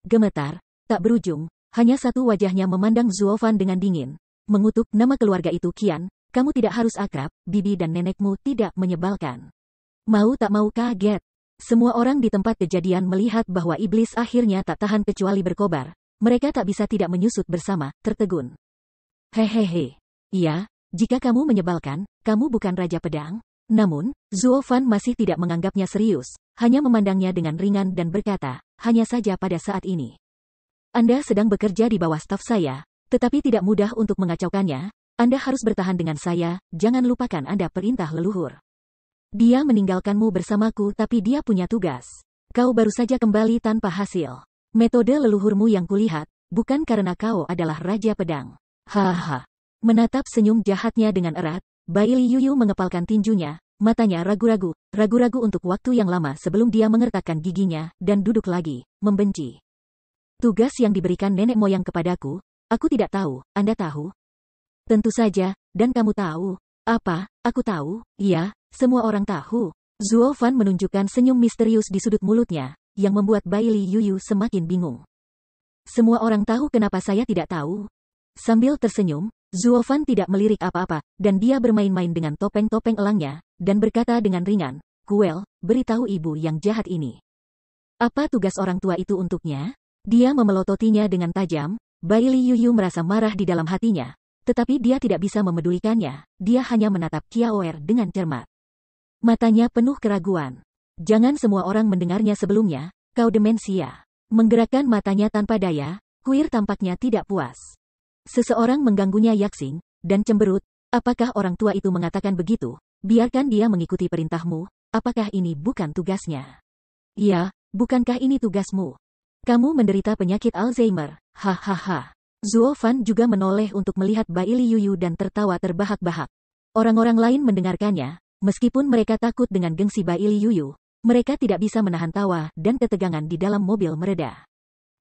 Gemetar, tak berujung, hanya satu wajahnya memandang Zuofan dengan dingin. Mengutuk nama keluarga itu kian, kamu tidak harus akrab, bibi dan nenekmu tidak menyebalkan. Mau tak mau kaget. Semua orang di tempat kejadian melihat bahwa iblis akhirnya tak tahan kecuali berkobar. Mereka tak bisa tidak menyusut bersama, tertegun. Hehehe. Iya, jika kamu menyebalkan, kamu bukan Raja Pedang. Namun, Zuofan masih tidak menganggapnya serius, hanya memandangnya dengan ringan dan berkata, hanya saja pada saat ini. Anda sedang bekerja di bawah staf saya, tetapi tidak mudah untuk mengacaukannya. Anda harus bertahan dengan saya, jangan lupakan Anda perintah leluhur. Dia meninggalkanmu bersamaku tapi dia punya tugas. Kau baru saja kembali tanpa hasil. Metode leluhurmu yang kulihat, bukan karena kau adalah Raja Pedang. Haha. Menatap senyum jahatnya dengan erat, Bailey Yuyu mengepalkan tinjunya, matanya ragu-ragu untuk waktu yang lama sebelum dia mengertakkan giginya, dan duduk lagi, membenci. Tugas yang diberikan nenek moyang kepadaku, aku tidak tahu, Anda tahu? Tentu saja, dan kamu tahu. Apa, aku tahu, iya, semua orang tahu. Zuofan menunjukkan senyum misterius di sudut mulutnya, yang membuat Bailey Yuyu semakin bingung. Semua orang tahu kenapa saya tidak tahu? Sambil tersenyum, Zuofan tidak melirik apa-apa, dan dia bermain-main dengan topeng-topeng elangnya, dan berkata dengan ringan, Kuel, beritahu ibu yang jahat ini. Apa tugas orang tua itu untuknya? Dia memelototinya dengan tajam. Bailey Yuyu merasa marah di dalam hatinya, tetapi dia tidak bisa memedulikannya, dia hanya menatap Kiaoer dengan cermat. Matanya penuh keraguan. Jangan semua orang mendengarnya sebelumnya, kau demensia. Menggerakkan matanya tanpa daya, Kuir tampaknya tidak puas. Seseorang mengganggunya yaksing, dan cemberut, apakah orang tua itu mengatakan begitu? Biarkan dia mengikuti perintahmu, apakah ini bukan tugasnya? Iya, bukankah ini tugasmu? Kamu menderita penyakit Alzheimer, hahaha. Zuofan juga menoleh untuk melihat Bailey Yuyu dan tertawa terbahak-bahak. Orang-orang lain mendengarkannya, meskipun mereka takut dengan gengsi Bailey Yuyu, mereka tidak bisa menahan tawa dan ketegangan di dalam mobil mereda.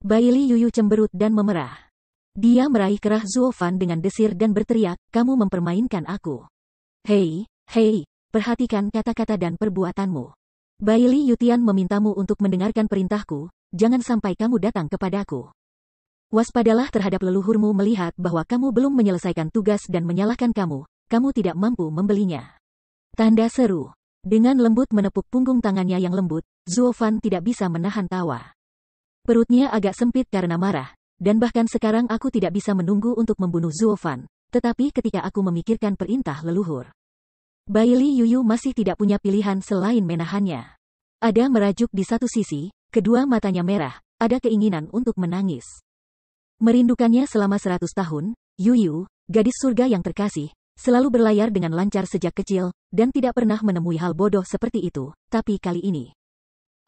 Bailey Yuyu cemberut dan memerah. Dia meraih kerah Zuofan dengan desir dan berteriak, kamu mempermainkan aku. Hei, perhatikan kata-kata dan perbuatanmu. Bailey Yutian memintamu untuk mendengarkan perintahku, jangan sampai kamu datang kepadaku. Waspadalah terhadap leluhurmu melihat bahwa kamu belum menyelesaikan tugas dan menyalahkan kamu tidak mampu membelinya. Tanda seru. Dengan lembut menepuk punggung tangannya yang lembut, Zuofan tidak bisa menahan tawa. Perutnya agak sempit karena marah. Dan bahkan sekarang aku tidak bisa menunggu untuk membunuh Zuofan, tetapi ketika aku memikirkan perintah leluhur. Bailey Yuyu masih tidak punya pilihan selain menahannya. Ada merajuk di satu sisi, kedua matanya merah, ada keinginan untuk menangis. Merindukannya selama 100 tahun, Yuyu, gadis surga yang terkasih, selalu berlayar dengan lancar sejak kecil, dan tidak pernah menemui hal bodoh seperti itu, tapi kali ini.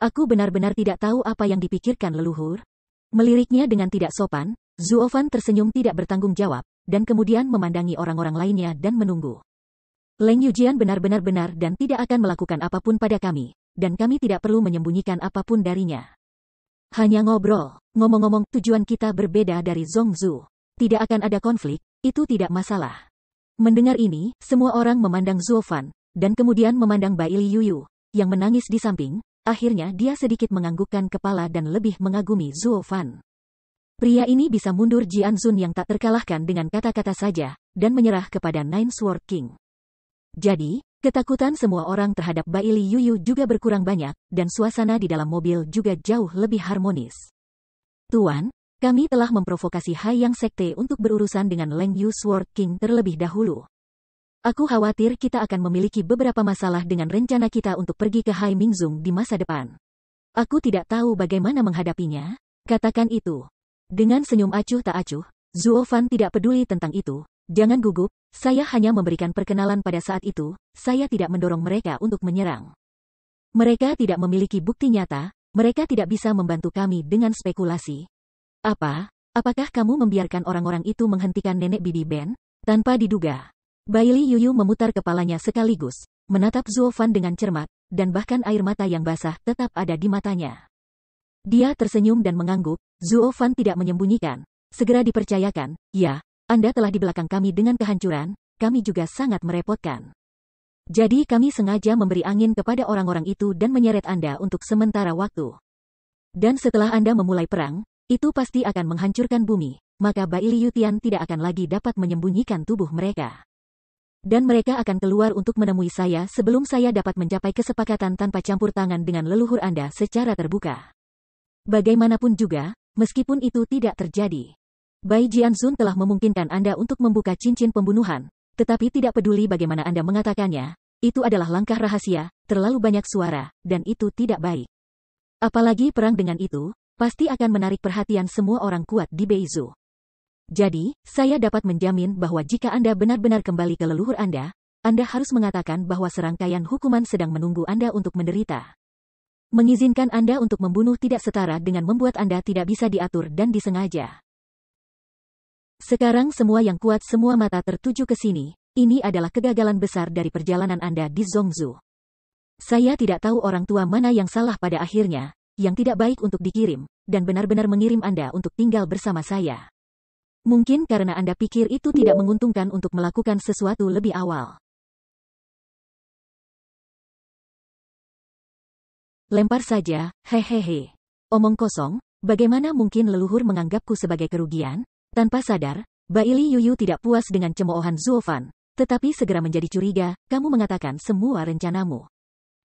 Aku benar-benar tidak tahu apa yang dipikirkan leluhur. Meliriknya dengan tidak sopan, Zuofan tersenyum tidak bertanggung jawab, dan kemudian memandangi orang-orang lainnya dan menunggu. Leng Yujian benar-benar benar dan tidak akan melakukan apapun pada kami, dan kami tidak perlu menyembunyikan apapun darinya. Hanya ngobrol, ngomong-ngomong, tujuan kita berbeda dari Zhongzhu. Tidak akan ada konflik, itu tidak masalah. Mendengar ini, semua orang memandang Zuofan, dan kemudian memandang Bailey Yuyu, yang menangis di samping. Akhirnya dia sedikit menganggukkan kepala dan lebih mengagumi Zuofan. Pria ini bisa mundur Jianzun yang tak terkalahkan dengan kata-kata saja, dan menyerah kepada Nine Sword King. Jadi, ketakutan semua orang terhadap Bailey Yuyu juga berkurang banyak, dan suasana di dalam mobil juga jauh lebih harmonis. Tuan, kami telah memprovokasi Hai Yang Sekte untuk berurusan dengan Leng Yu Sword King terlebih dahulu. Aku khawatir kita akan memiliki beberapa masalah dengan rencana kita untuk pergi ke Hai Mingzung di masa depan. Aku tidak tahu bagaimana menghadapinya. Katakan itu. Dengan senyum acuh tak acuh, Zuofan tidak peduli tentang itu. Jangan gugup, saya hanya memberikan perkenalan pada saat itu, saya tidak mendorong mereka untuk menyerang. Mereka tidak memiliki bukti nyata, mereka tidak bisa membantu kami dengan spekulasi. Apakah kamu membiarkan orang-orang itu menghentikan nenek bibi Ben? Tanpa diduga. Bailey Yuyu memutar kepalanya sekaligus, menatap Zuofan dengan cermat, dan bahkan air mata yang basah tetap ada di matanya. Dia tersenyum dan mengangguk, Zuofan tidak menyembunyikan. Segera dipercayakan, ya, Anda telah di belakang kami dengan kehancuran, kami juga sangat merepotkan. Jadi kami sengaja memberi angin kepada orang-orang itu dan menyeret Anda untuk sementara waktu. Dan setelah Anda memulai perang, itu pasti akan menghancurkan bumi, maka Baili Yutian tidak akan lagi dapat menyembunyikan tubuh mereka. Dan mereka akan keluar untuk menemui saya sebelum saya dapat mencapai kesepakatan tanpa campur tangan dengan leluhur Anda secara terbuka. Bagaimanapun juga, meskipun itu tidak terjadi, Bai Jianzun telah memungkinkan Anda untuk membuka cincin pembunuhan, tetapi tidak peduli bagaimana Anda mengatakannya, itu adalah langkah rahasia, terlalu banyak suara, dan itu tidak baik. Apalagi perang dengan itu, pasti akan menarik perhatian semua orang kuat di Beizhou. Jadi, saya dapat menjamin bahwa jika Anda benar-benar kembali ke leluhur Anda harus mengatakan bahwa serangkaian hukuman sedang menunggu Anda untuk menderita. Mengizinkan Anda untuk membunuh tidak setara dengan membuat Anda tidak bisa diatur dan disengaja. Sekarang semua yang kuat semua mata tertuju ke sini, ini adalah kegagalan besar dari perjalanan Anda di Zhongzhou. Saya tidak tahu orang tua mana yang salah pada akhirnya, yang tidak baik untuk dikirim, dan benar-benar mengirim Anda untuk tinggal bersama saya. Mungkin karena Anda pikir itu tidak menguntungkan untuk melakukan sesuatu lebih awal. Lempar saja, hehehe. Omong kosong, bagaimana mungkin leluhur menganggapku sebagai kerugian? Tanpa sadar, Baili Yuyu tidak puas dengan cemoohan Zuofan, tetapi segera menjadi curiga, kamu mengatakan semua rencanamu.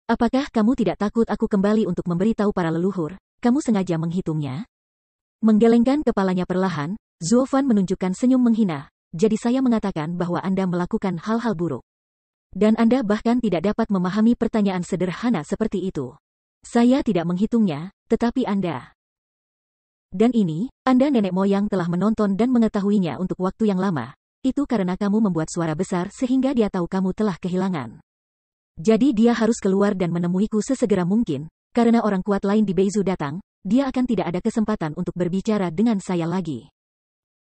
Apakah kamu tidak takut aku kembali untuk memberitahu para leluhur, kamu sengaja menghitungnya? Menggelengkan kepalanya perlahan, Zuofan menunjukkan senyum menghina, jadi saya mengatakan bahwa Anda melakukan hal-hal buruk. Dan Anda bahkan tidak dapat memahami pertanyaan sederhana seperti itu. Saya tidak menghitungnya, tetapi Anda. Dan ini, Anda nenek moyang telah menonton dan mengetahuinya untuk waktu yang lama. Itu karena kamu membuat suara besar sehingga dia tahu kamu telah kehilangan. Jadi dia harus keluar dan menemuiku sesegera mungkin, karena orang kuat lain di Beizhou datang, dia akan tidak ada kesempatan untuk berbicara dengan saya lagi.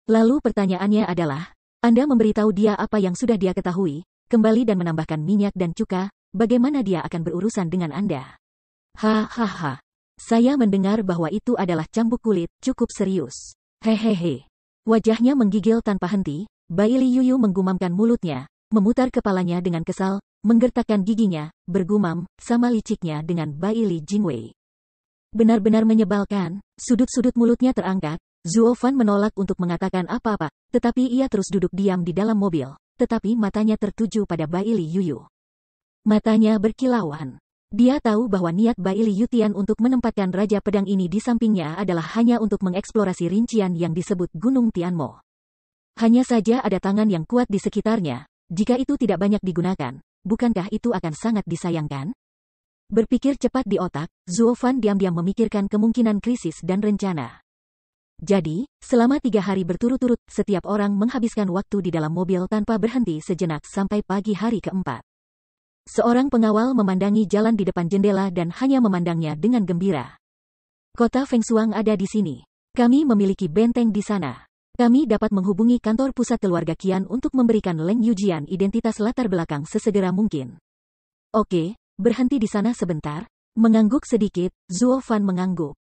Lalu pertanyaannya adalah, Anda memberitahu dia apa yang sudah dia ketahui, kembali dan menambahkan minyak dan cuka, bagaimana dia akan berurusan dengan Anda? Hahaha. Saya mendengar bahwa itu adalah cambuk kulit, cukup serius. Hehehe. Wajahnya menggigil tanpa henti, Baili Yuyu menggumamkan mulutnya, memutar kepalanya dengan kesal, menggertakkan giginya, bergumam, sama liciknya dengan Baili Jingwei. Benar-benar menyebalkan, sudut-sudut mulutnya terangkat, Zuofan menolak untuk mengatakan apa-apa, tetapi ia terus duduk diam di dalam mobil, tetapi matanya tertuju pada Baili Yuyu. Matanya berkilauan. Dia tahu bahwa niat Baili Yutian untuk menempatkan Raja Pedang ini di sampingnya adalah hanya untuk mengeksplorasi rincian yang disebut Gunung Tianmo. Hanya saja ada tangan yang kuat di sekitarnya, jika itu tidak banyak digunakan, bukankah itu akan sangat disayangkan? Berpikir cepat di otak, Zuofan diam-diam memikirkan kemungkinan krisis dan rencana. Jadi, selama 3 hari berturut-turut, setiap orang menghabiskan waktu di dalam mobil tanpa berhenti sejenak sampai pagi hari keempat. Seorang pengawal memandangi jalan di depan jendela dan hanya memandangnya dengan gembira. Kota Fengshuang ada di sini. Kami memiliki benteng di sana. Kami dapat menghubungi kantor pusat keluarga Qian untuk memberikan Leng Yujian identitas latar belakang sesegera mungkin. Oke, berhenti di sana sebentar. Mengangguk sedikit, Zuofan mengangguk.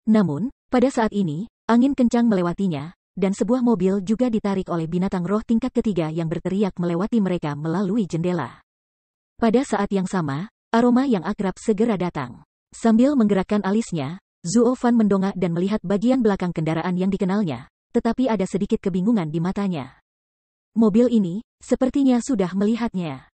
Namun, pada saat ini, angin kencang melewatinya, dan sebuah mobil juga ditarik oleh binatang roh tingkat ketiga yang berteriak melewati mereka melalui jendela. Pada saat yang sama, aroma yang akrab segera datang. Sambil menggerakkan alisnya, Zuofan mendongak dan melihat bagian belakang kendaraan yang dikenalnya, tetapi ada sedikit kebingungan di matanya. Mobil ini, sepertinya sudah melihatnya.